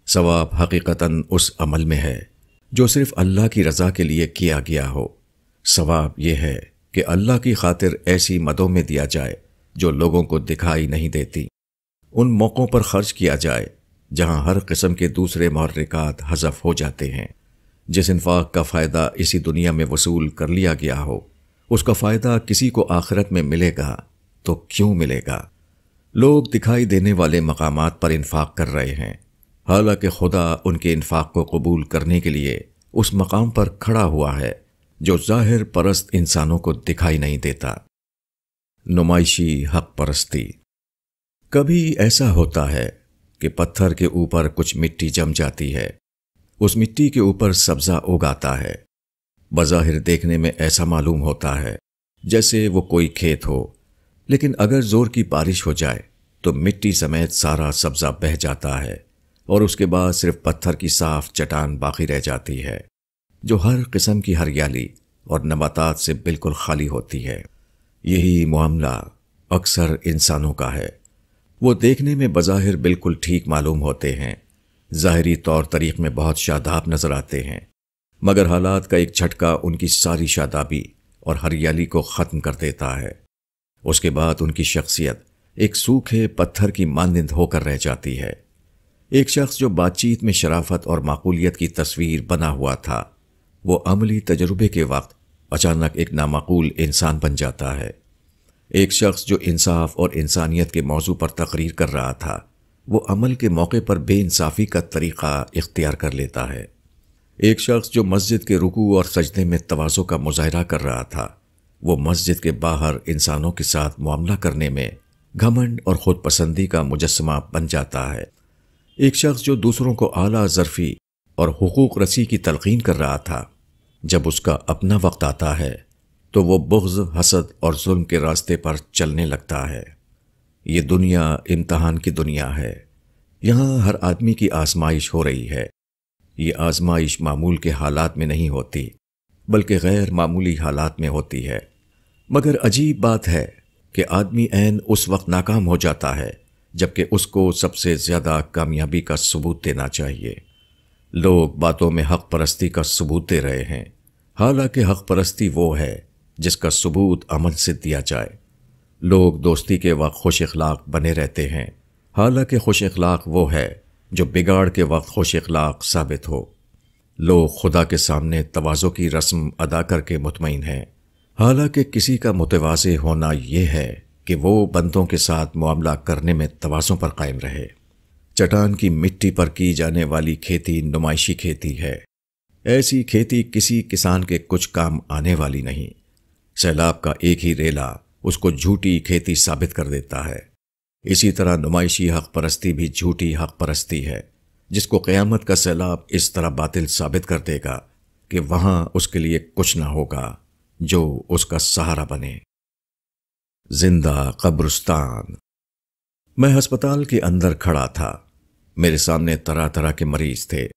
ثواب حقیقتاً اس عمل میں ہے جو صرف اللہ کی رضا کے لیے کیا گیا ہو۔ ثواب یہ ہے کہ اللہ کی خاطر ایسی مدوں میں دیا جائے جو لوگوں کو دکھائی نہیں دیتی، ان موقعوں پر خرچ کیا جائے جہاں ہر قسم کے دوسرے محرکات حذف ہو جاتے ہیں۔ جس انفاق کا فائدہ اسی دنیا میں وصول کر لیا گیا ہو اس کا فائدہ کسی کو آخرت میں ملے گا تو کیوں ملے گا؟ لوگ دکھائی دینے والے مقامات پر انفاق کر رہے ہیں، حالانکہ خدا ان کے انفاق کو قبول کرنے کے لیے اس مقام پر کھڑا ہوا ہے جو ظاہر پرست انسانوں کو دکھائی نہیں دیتا۔ نمائشی حق پرستی۔ کبھی ایسا ہوتا ہے کہ پتھر کے اوپر کچھ مٹی جم جاتی ہے، اس مٹی کے اوپر سبزہ اگاتا ہے، بظاہر دیکھنے میں ایسا معلوم ہوتا ہے جیسے وہ کوئی کھیت ہو، لیکن اگر زور کی بارش ہو جائے تو مٹی سمیت سارا سبزہ بہہ جاتا ہے اور اس کے بعد صرف پتھر کی صاف چٹان باقی رہ جاتی ہے جو ہر قسم کی ہریالی اور نباتات سے بالکل خالی ہوتی ہے۔ یہی معاملہ اکثر انسانوں کا ہے۔ وہ دیکھنے میں بظاہر بالکل ٹھیک معلوم ہوتے ہیں، ظاہری طور طریق میں بہت شاداب نظر آتے ہیں، مگر حالات کا ایک جھٹکا ان کی ساری شادابی اور ہریالی کو ختم کر دیتا ہے۔ اس کے بعد ان کی شخصیت ایک سوکھے پتھر کی مانند ہو کر رہ جاتی ہے۔ ایک شخص جو بات چیت میں شرافت اور معقولیت کی تصویر بنا ہوا تھا، وہ عملی تجربے کے وقت اچانک ایک نامعقول انسان بن جاتا ہے۔ ایک شخص جو انصاف اور انسانیت کے موضوع پر تقریر کر رہا تھا، وہ عمل کے موقع پر بے انصافی کا طریقہ اختیار کر لیتا ہے۔ ایک شخص جو مسجد کے رکوع اور سجدے میں تواضع کا مظاہرہ کر رہا تھا، وہ مسجد کے باہر انسانوں کے ساتھ معاملہ کرنے میں گھمنڈ اور خود پسندی کا مجسمہ بن جاتا ہے۔ ایک شخص جو دوسروں کو اعلیٰ ظرفی اور حقوق رسی کی تلقین کر رہا تھا، جب اس کا اپنا وقت آتا ہے تو وہ بغض، حسد اور ظلم کے راستے پر چلنے لگتا ہے۔ یہ دنیا امتحان کی دنیا ہے۔ یہاں ہر آدمی کی آزمائش ہو رہی ہے۔ یہ آزمائش معمول کے حالات میں نہیں ہوتی، بلکہ غیر معمولی حالات میں ہوتی ہے۔ مگر عجیب بات ہے کہ آدمی عین اس وقت ناکام ہو جاتا ہے جبکہ اس کو سب سے زیادہ کامیابی کا ثبوت دینا چاہیے۔ لوگ باتوں میں حق پرستی کا ثبوت دے رہے ہیں، حالانکہ حق پرستی وہ ہے جس کا ثبوت عمل سے دیا جائے۔ لوگ دوستی کے وقت خوش اخلاق بنے رہتے ہیں، حالانکہ خوش اخلاق وہ ہے جو بگاڑ کے وقت خوش اخلاق ثابت ہو۔ لوگ خدا کے سامنے تواضع کی رسم ادا کر کے مطمئن ہیں، حالانکہ کسی کا متواضع ہونا یہ ہے کہ وہ بندوں کے ساتھ معاملہ کرنے میں تواضع پر قائم رہے۔ چٹان کی مٹی پر کی جانے والی کھیتی نمائشی کھیتی ہے۔ ایسی کھیتی کسی کسان کے کچھ کام آنے والی نہیں۔ سیلاب کا ایک ہی ریلا اس کو جھوٹی کھیتی ثابت کر دیتا ہے۔ اسی طرح نمائشی حق پرستی بھی جھوٹی حق پرستی ہے، جس کو قیامت کا سیلاب اس طرح باطل ثابت کر دے گا کہ وہاں اس کے لیے کچھ نہ ہوگا جو اس کا سہارا بنے۔ زندہ قبرستان۔ میں ہسپتال کے اندر کھڑا تھا۔ میرے سامنے طرح طرح کے مریض تھے۔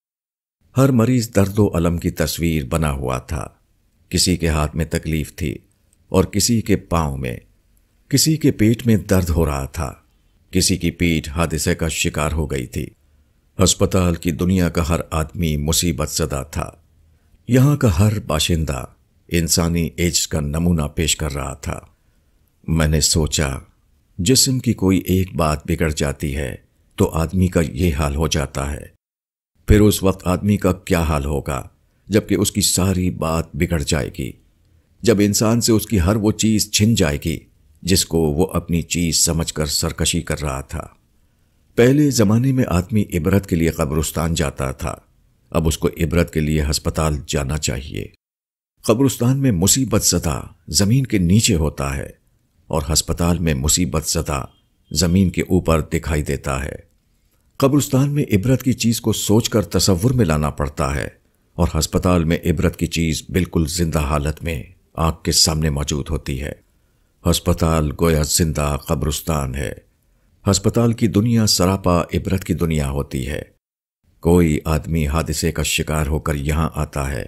ہر مریض درد و الم کی تصویر بنا ہوا تھا۔ کسی کے ہاتھ میں تکلیف تھی اور کسی کے پاؤں میں، کسی کے پیٹ میں درد ہو رہا تھا، کسی کی پیٹھ حادثے کا شکار ہو گئی تھی۔ ہسپتال کی دنیا کا ہر آدمی مصیبت زدہ تھا۔ یہاں کا ہر باشندہ انسانی عجز کا نمونہ پیش کر رہا تھا۔ میں نے سوچا، جسم کی کوئی ایک بات بگڑ جاتی ہے تو آدمی کا یہ حال ہو جاتا ہے، پھر اس وقت آدمی کا کیا حال ہوگا جبکہ اس کی ساری بات بگڑ جائے گی، جب انسان سے اس کی ہر وہ چیز چھن جائے گی جس کو وہ اپنی چیز سمجھ کر سرکشی کر رہا تھا۔ پہلے زمانے میں آدمی عبرت کے لیے قبرستان جاتا تھا، اب اس کو عبرت کے لیے ہسپتال جانا چاہیے۔ قبرستان میں مصیبت زدہ زمین کے نیچے ہوتا ہے اور ہسپتال میں مصیبت زدہ زمین کے اوپر دکھائی دیتا ہے۔ قبرستان میں عبرت کی چیز کو سوچ کر تصور میں لانا پڑتا ہے اور ہسپتال میں عبرت کی چیز بالکل زندہ حالت میں آنکھ کے سامنے موجود ہوتی ہے۔ ہسپتال گویا زندہ قبرستان ہے۔ ہسپتال کی دنیا سراپا عبرت کی دنیا ہوتی ہے۔ کوئی آدمی حادثے کا شکار ہو کر یہاں آتا ہے،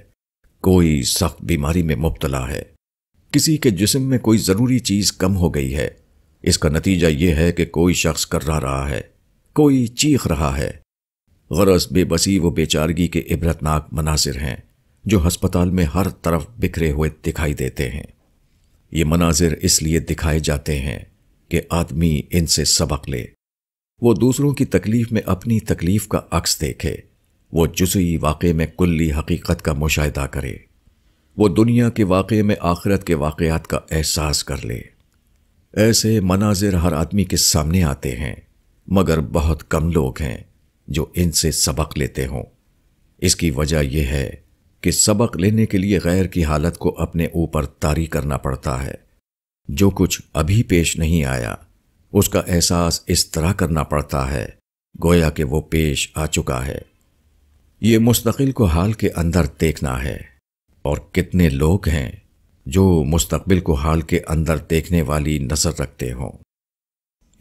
کوئی سخت بیماری میں مبتلا ہے، کسی کے جسم میں کوئی ضروری چیز کم ہو گئی ہے۔ اس کا نتیجہ یہ ہے کہ کوئی شخص کرا رہا ہے، کوئی چیخ رہا ہے۔ غرض بے بسی و بے چارگی کے عبرتناک مناظر ہیں جو ہسپتال میں ہر طرف بکھرے ہوئے دکھائی دیتے ہیں۔ یہ مناظر اس لیے دکھائے جاتے ہیں کہ آدمی ان سے سبق لے، وہ دوسروں کی تکلیف میں اپنی تکلیف کا عکس دیکھے، وہ جزئی واقعے میں کلی حقیقت کا مشاہدہ کرے، وہ دنیا کے واقعے میں آخرت کے واقعات کا احساس کر لے۔ ایسے مناظر ہر آدمی کے سامنے آتے ہیں، مگر بہت کم لوگ ہیں جو ان سے سبق لیتے ہوں۔ اس کی وجہ یہ ہے کہ سبق لینے کے لیے غیر کی حالت کو اپنے اوپر طاری کرنا پڑتا ہے۔ جو کچھ ابھی پیش نہیں آیا اس کا احساس اس طرح کرنا پڑتا ہے گویا کہ وہ پیش آ چکا ہے۔ یہ مستقل کو حال کے اندر دیکھنا ہے، اور کتنے لوگ ہیں جو مستقبل کو حال کے اندر دیکھنے والی نظر رکھتے ہوں۔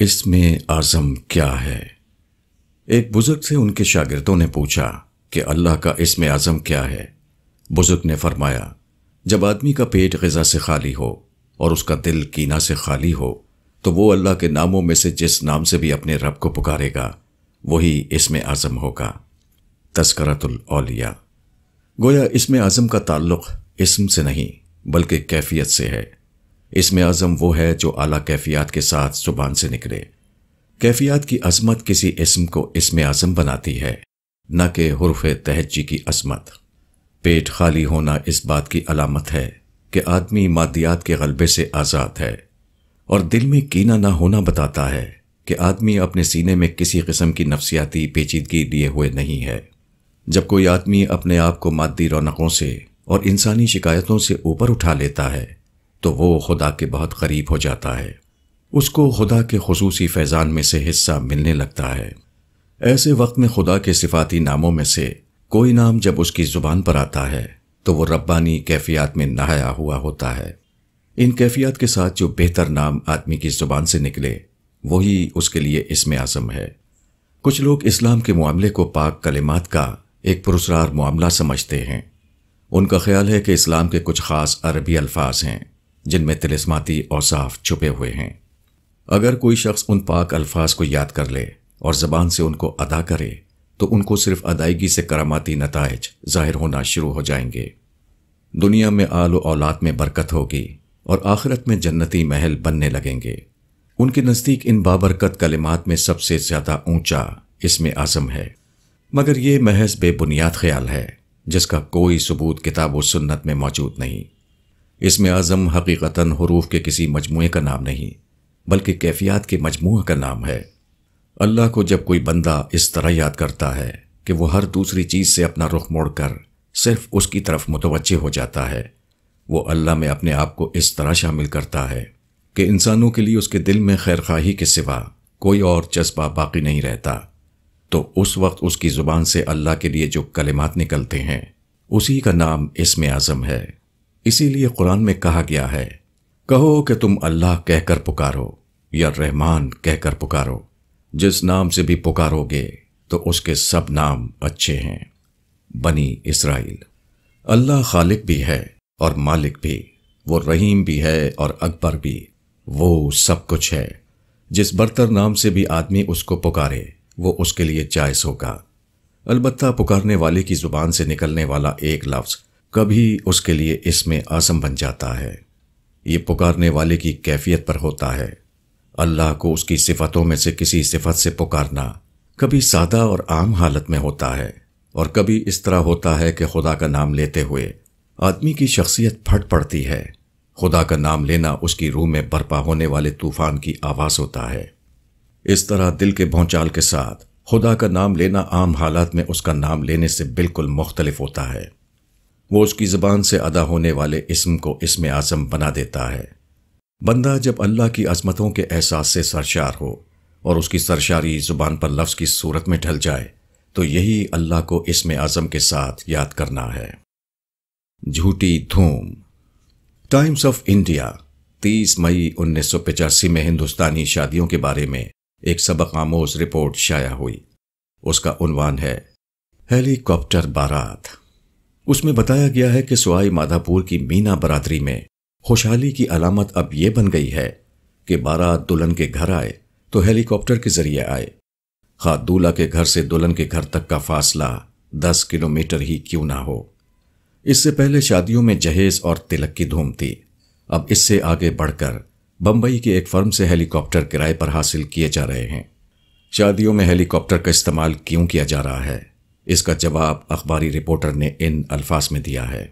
اسم اعظم کیا ہے؟ ایک بزرگ سے ان کے شاگردوں نے پوچھا کہ اللہ کا اسم اعظم کیا ہے؟ بزرگ نے فرمایا، جب آدمی کا پیٹ غذا سے خالی ہو اور اس کا دل کینہ سے خالی ہو تو وہ اللہ کے ناموں میں سے جس نام سے بھی اپنے رب کو پکارے گا وہی اسم اعظم ہوگا۔ تذکرۃ الاولیاء۔ گویا اسم اعظم کا تعلق اسم سے نہیں بلکہ کیفیت سے ہے۔ اسم اعظم وہ ہے جو اعلیٰ کیفیات کے ساتھ زبان سے نکلے۔ کیفیات کی عظمت کسی اسم کو اسم اعظم بناتی ہے، نہ کہ حرف تہجی کی عظمت۔ پیٹ خالی ہونا اس بات کی علامت ہے کہ آدمی مادیات کے غلبے سے آزاد ہے، اور دل میں کینہ نہ ہونا بتاتا ہے کہ آدمی اپنے سینے میں کسی قسم کی نفسیاتی پیچیدگی لیے ہوئے نہیں ہے۔ جب کوئی آدمی اپنے آپ کو مادی رونقوں سے اور انسانی شکایتوں سے اوپر اٹھا لیتا ہے تو وہ خدا کے بہت قریب ہو جاتا ہے، اس کو خدا کے خصوصی فیضان میں سے حصہ ملنے لگتا ہے۔ ایسے وقت میں خدا کے صفاتی ناموں میں سے کوئی نام جب اس کی زبان پر آتا ہے تو وہ ربانی کیفیات میں نہایا ہوا ہوتا ہے۔ ان کیفیات کے ساتھ جو بہتر نام آدمی کی زبان سے نکلے وہی اس کے لیے اسم اعظم ہے۔ کچھ لوگ اسلام کے معاملے کو پاک کلمات کا ایک پراسرار معاملہ سمجھتے ہیں۔ ان کا خیال ہے کہ اسلام کے کچھ خاص عربی الفاظ ہیں جن میں طلسماتی اوصاف چھپے ہوئے ہیں۔ اگر کوئی شخص ان پاک الفاظ کو یاد کر لے اور زبان سے ان کو ادا کرے تو ان کو صرف ادائیگی سے کراماتی نتائج ظاہر ہونا شروع ہو جائیں گے۔ دنیا میں آل و اولاد میں برکت ہوگی اور آخرت میں جنتی محل بننے لگیں گے۔ ان کے نزدیک ان بابرکت کلمات میں سب سے زیادہ اونچا اسم اعظم ہے، مگر یہ محض بے بنیاد خیال ہے جس کا کوئی ثبوت کتاب و سنت میں موجود نہیں۔ اسم اعظم حقیقتاً حروف کے کسی مجموعے کا نام نہیں بلکہ کیفیات کے مجموعہ کا نام ہے۔ اللہ کو جب کوئی بندہ اس طرح یاد کرتا ہے کہ وہ ہر دوسری چیز سے اپنا رخ موڑ کر صرف اس کی طرف متوجہ ہو جاتا ہے، وہ اللہ میں اپنے آپ کو اس طرح شامل کرتا ہے کہ انسانوں کے لیے اس کے دل میں خیرخواہی کے سوا کوئی اور جذبہ باقی نہیں رہتا، تو اس وقت اس کی زبان سے اللہ کے لیے جو کلمات نکلتے ہیں اسی کا نام اسم اعظم ہے۔ اسی لیے قرآن میں کہا گیا ہے، کہو کہ تم اللہ کہہ کر پکارو یا رحمان کہہ کر پکارو، جس نام سے بھی پکارو گے تو اس کے سب نام اچھے ہیں۔ بنی اسرائیل۔ اللہ خالق بھی ہے اور مالک بھی، وہ رحیم بھی ہے اور اکبر بھی، وہ سب کچھ ہے۔ جس برتر نام سے بھی آدمی اس کو پکارے وہ اس کے لیے جائز ہوگا، البتہ پکارنے والے کی زبان سے نکلنے والا ایک لفظ کبھی اس کے لیے اسم اعظم بن جاتا ہے۔ یہ پکارنے والے کی کیفیت پر ہوتا ہے۔ اللہ کو اس کی صفتوں میں سے کسی صفت سے پکارنا کبھی سادہ اور عام حالت میں ہوتا ہے اور کبھی اس طرح ہوتا ہے کہ خدا کا نام لیتے ہوئے آدمی کی شخصیت پھٹ پڑتی ہے۔ خدا کا نام لینا اس کی روح میں برپا ہونے والے طوفان کی آواز ہوتا ہے۔ اس طرح دل کے بھونچال کے ساتھ خدا کا نام لینا عام حالات میں اس کا نام لینے سے بالکل مختلف ہوتا ہے۔ وہ اس کی زبان سے ادا ہونے والے اسم کو اسم اعظم بنا دیتا ہے۔ بندہ جب اللہ کی عظمتوں کے احساس سے سرشار ہو اور اس کی سرشاری زبان پر لفظ کی صورت میں ڈھل جائے تو یہی اللہ کو اسم اعظم کے ساتھ یاد کرنا ہے۔ جھوٹی دھوم۔ ٹائمز آف انڈیا 30 مئی 1985 میں ہندوستانی شادیوں کے بارے میں ایک سبق آموز رپورٹ شائع ہوئی۔ اس کا عنوان ہے ہیلی کاپٹر بارات۔ اس میں بتایا گیا ہے کہ سوائی مادھا پور کی مینا برادری میں خوشحالی کی علامت اب یہ بن گئی ہے کہ بارات دلہن کے گھر آئے تو ہیلی کاپٹر کے ذریعے آئے، خواہ دولہا کے گھر سے دلہن کے گھر تک کا فاصلہ 10 کلومیٹر ہی کیوں نہ ہو۔ اس سے پہلے شادیوں میں جہیز اور تلک کی دھوم تھی، اب اس سے آگے بڑھ کر بمبئی کے ایک فرم سے ہیلی کاپٹر کرائے پر حاصل کیے جا رہے ہیں۔ شادیوں میں ہیلی کاپٹر کا استعمال کیوں کیا جا رہا ہے، اس کا جواب اخباری رپورٹر نے ان الفاظ میں دیا ہے۔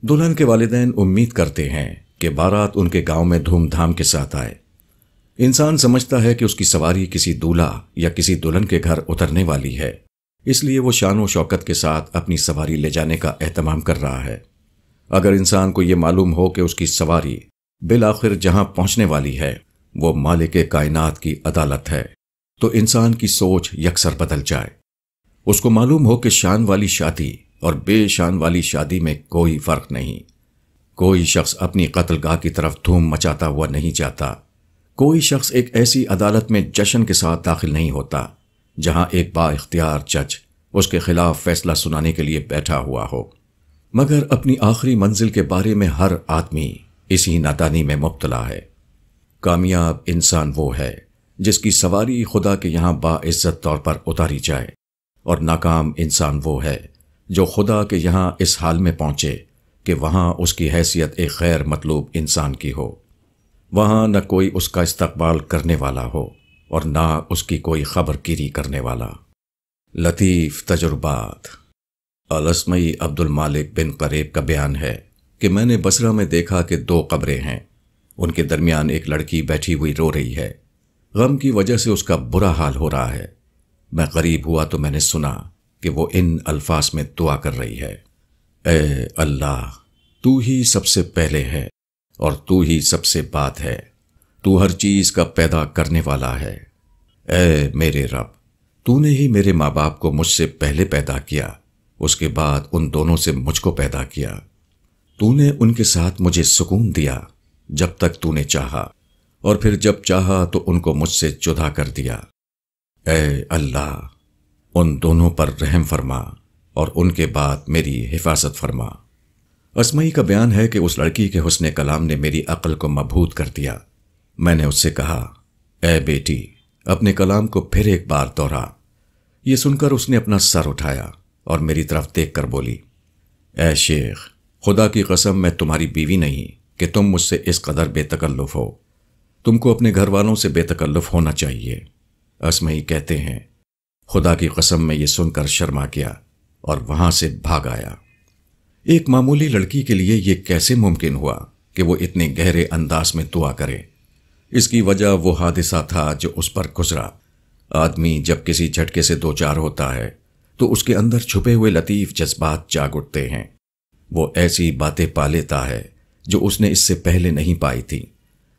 دلہن کے والدین امید کرتے ہیں کہ بارات ان کے گاؤں میں دھوم دھام کے ساتھ آئے۔ انسان سمجھتا ہے کہ اس کی سواری کسی دولہا یا کسی دلہن کے گھر اترنے والی ہے، اس لیے وہ شان و شوکت کے ساتھ اپنی سواری لے جانے کا اہتمام کر رہا ہے۔ اگر انسان کو یہ معلوم ہو کہ اس کی سواری بالآخر جہاں پہنچنے والی ہے وہ مالک کائنات کی عدالت ہے تو انسان کی سوچ یکسر بدل جائے۔ اس کو معلوم ہو کہ شان والی شادی اور بے شان والی شادی میں کوئی فرق نہیں۔ کوئی شخص اپنی قتل گاہ کی طرف دھوم مچاتا ہوا نہیں جاتا، کوئی شخص ایک ایسی عدالت میں جشن کے ساتھ داخل نہیں ہوتا جہاں ایک با اختیار جج اس کے خلاف فیصلہ سنانے کے لیے بیٹھا ہوا ہو، مگر اپنی آخری منزل کے بارے میں ہر آدمی اسی نادانی میں مبتلا ہے۔ کامیاب انسان وہ ہے جس کی سواری خدا کے یہاں باعزت طور پر اتاری جائے، اور ناکام انسان وہ ہے جو خدا کے یہاں اس حال میں پہنچے کہ وہاں اس کی حیثیت ایک غیر مطلوب انسان کی ہو، وہاں نہ کوئی اس کا استقبال کرنے والا ہو اور نہ اس کی کوئی خبر گیری کرنے والا۔ لطیف تجربات۔ الاسمعی عبد المالک بن قریب کا بیان ہے کہ میں نے بصرہ میں دیکھا کہ 2 قبریں ہیں، ان کے درمیان ایک لڑکی بیٹھی ہوئی رو رہی ہے، غم کی وجہ سے اس کا برا حال ہو رہا ہے۔ میں قریب ہوا تو میں نے سنا کہ وہ ان الفاظ میں دعا کر رہی ہے: اے اللہ، تو ہی سب سے پہلے ہے اور تو ہی سب سے بعد ہے، تو ہر چیز کا پیدا کرنے والا ہے۔ اے میرے رب، تو نے ہی میرے ماں باپ کو مجھ سے پہلے پیدا کیا، اس کے بعد ان دونوں سے مجھ کو پیدا کیا۔ تو نے ان کے ساتھ مجھے سکون دیا جب تک تو نے چاہا، اور پھر جب چاہا تو ان کو مجھ سے جدا کر دیا۔ اے اللہ، ان دونوں پر رحم فرما اور ان کے بعد میری حفاظت فرما۔ اسمعی کا بیان ہے کہ اس لڑکی کے حسن کلام نے میری عقل کو مبہوت کر دیا۔ میں نے اس سے کہا: اے بیٹی، اپنے کلام کو پھر ایک بار دوہرا۔ یہ سن کر اس نے اپنا سر اٹھایا اور میری طرف دیکھ کر بولی: اے شیخ، خدا کی قسم میں تمہاری بیوی نہیں کہ تم مجھ سے اس قدر بے تکلف ہو، تم کو اپنے گھر والوں سے بے تکلف ہونا چاہیے۔ اسمعی کہتے ہیں، خدا کی قسم میں یہ سن کر شرما گیا اور وہاں سے بھاگ آیا۔ ایک معمولی لڑکی کے لیے یہ کیسے ممکن ہوا کہ وہ اتنے گہرے انداز میں دعا کرے؟ اس کی وجہ وہ حادثہ تھا جو اس پر گزرا۔ آدمی جب کسی جھٹکے سے دوچار ہوتا ہے تو اس کے اندر چھپے ہوئے لطیف جذبات جاگ اٹھتے ہیں، وہ ایسی باتیں پا لیتا ہے جو اس نے اس سے پہلے نہیں پائی تھی،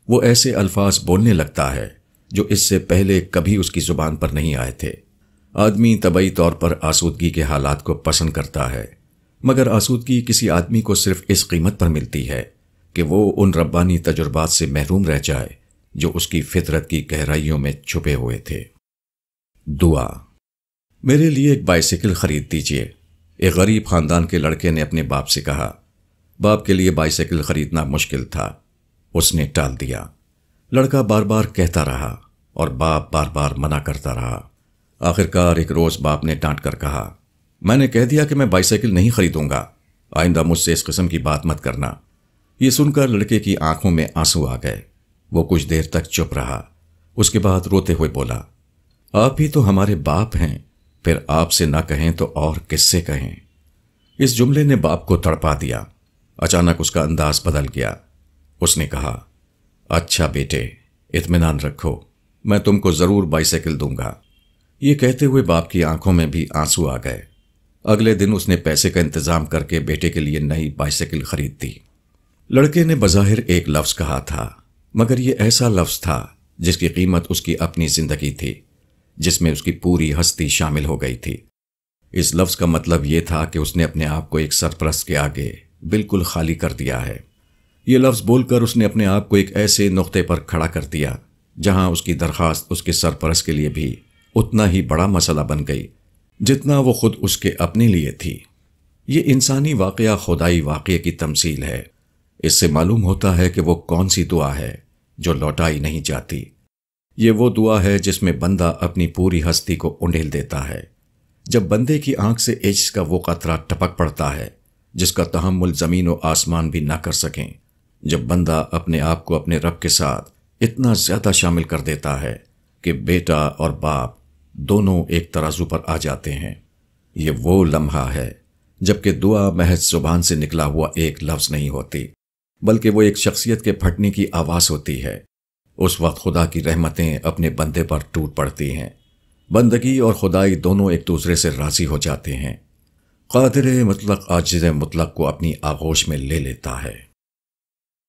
وہ ایسے الفاظ بولنے لگتا ہے جو اس سے پہلے کبھی اس کی زبان پر نہیں آئے تھے۔ آدمی طبعی طور پر آسودگی کے حالات کو پسند کرتا ہے، مگر آسودگی کسی آدمی کو صرف اس قیمت پر ملتی ہے کہ وہ ان ربانی تجربات سے محروم رہ جائے جو اس کی فطرت کی گہرائیوں میں چھپے ہوئے تھے۔ دعا۔ میرے لیے ایک بائیسیکل خرید دیجیے۔ ایک غریب خاندان کے لڑکے نے اپنے باپ سے کہا۔ باپ کے لیے بائیسیکل خریدنا مشکل تھا، اس نے ٹال دیا۔ لڑکا بار بار کہتا رہا اور باپ بار بار منع کرتا رہا۔ آخرکار ایک روز باپ نے ڈانٹ کر کہا: میں نے کہہ دیا کہ میں بائیسیکل نہیں خریدوں گا، آئندہ مجھ سے اس قسم کی بات مت کرنا۔ یہ سن کر لڑکے کی آنکھوں میں آنسو آ گئے۔ وہ کچھ دیر تک چپ رہا، اس کے بعد روتے ہوئے بولا: آپ ہی تو ہمارے باپ ہیں، پھر آپ سے نہ کہیں تو اور کس سے کہیں؟ اس جملے نے باپ کو تڑپا دیا۔ اچانک اس کا انداز بدل گیا۔ اس نے کہا: اچھا بیٹے، اطمینان رکھو، میں تم کو ضرور بائیسیکل دوں گا۔ یہ کہتے ہوئے باپ کی آنکھوں میں بھی آنسو آ گئے۔ اگلے دن اس نے پیسے کا انتظام کر کے بیٹے کے لیے نئی بائیسیکل خرید دی۔ لڑکے نے بظاہر ایک لفظ کہا تھا، مگر یہ ایسا لفظ تھا جس کی قیمت اس کی اپنی زندگی تھی، جس میں اس کی پوری ہستی شامل ہو گئی تھی۔ اس لفظ کا مطلب یہ تھا کہ اس نے اپنے آپ کو ایک سرپرست کے آگے بالکل خالی کر دیا ہے۔ یہ لفظ بول کر اس نے اپنے آپ کو ایک ایسے نقطے پر کھڑا کر دیا جہاں اس کی درخواست اس کے سرپرست کے لیے بھی اتنا ہی بڑا مسئلہ بن گئی جتنا وہ خود اس کے اپنے لیے تھی۔ یہ انسانی واقعہ خدائی واقعے کی تمثیل ہے۔ اس سے معلوم ہوتا ہے کہ وہ کون سی دعا ہے جو لوٹائی نہیں جاتی۔ یہ وہ دعا ہے جس میں بندہ اپنی پوری ہستی کو انڈیل دیتا ہے۔ جب بندے کی آنکھ سے عجز کا وہ قطرہ ٹپک پڑتا ہے جس کا تحمل زمین و آسمان بھی نہ کر سکیں، جب بندہ اپنے آپ کو اپنے رب کے ساتھ اتنا زیادہ شامل کر دیتا ہے کہ بیٹا اور باپ دونوں ایک ترازو پر آ جاتے ہیں، یہ وہ لمحہ ہے جبکہ دعا محض زبان سے نکلا ہوا ایک لفظ نہیں ہوتی، بلکہ وہ ایک شخصیت کے پھٹنے کی آواز ہوتی ہے۔ اس وقت خدا کی رحمتیں اپنے بندے پر ٹوٹ پڑتی ہیں، بندگی اور خدائی دونوں ایک دوسرے سے راضی ہو جاتے ہیں۔ قادر مطلق عاجز مطلق کو اپنی آغوش میں لے لیتا ہے۔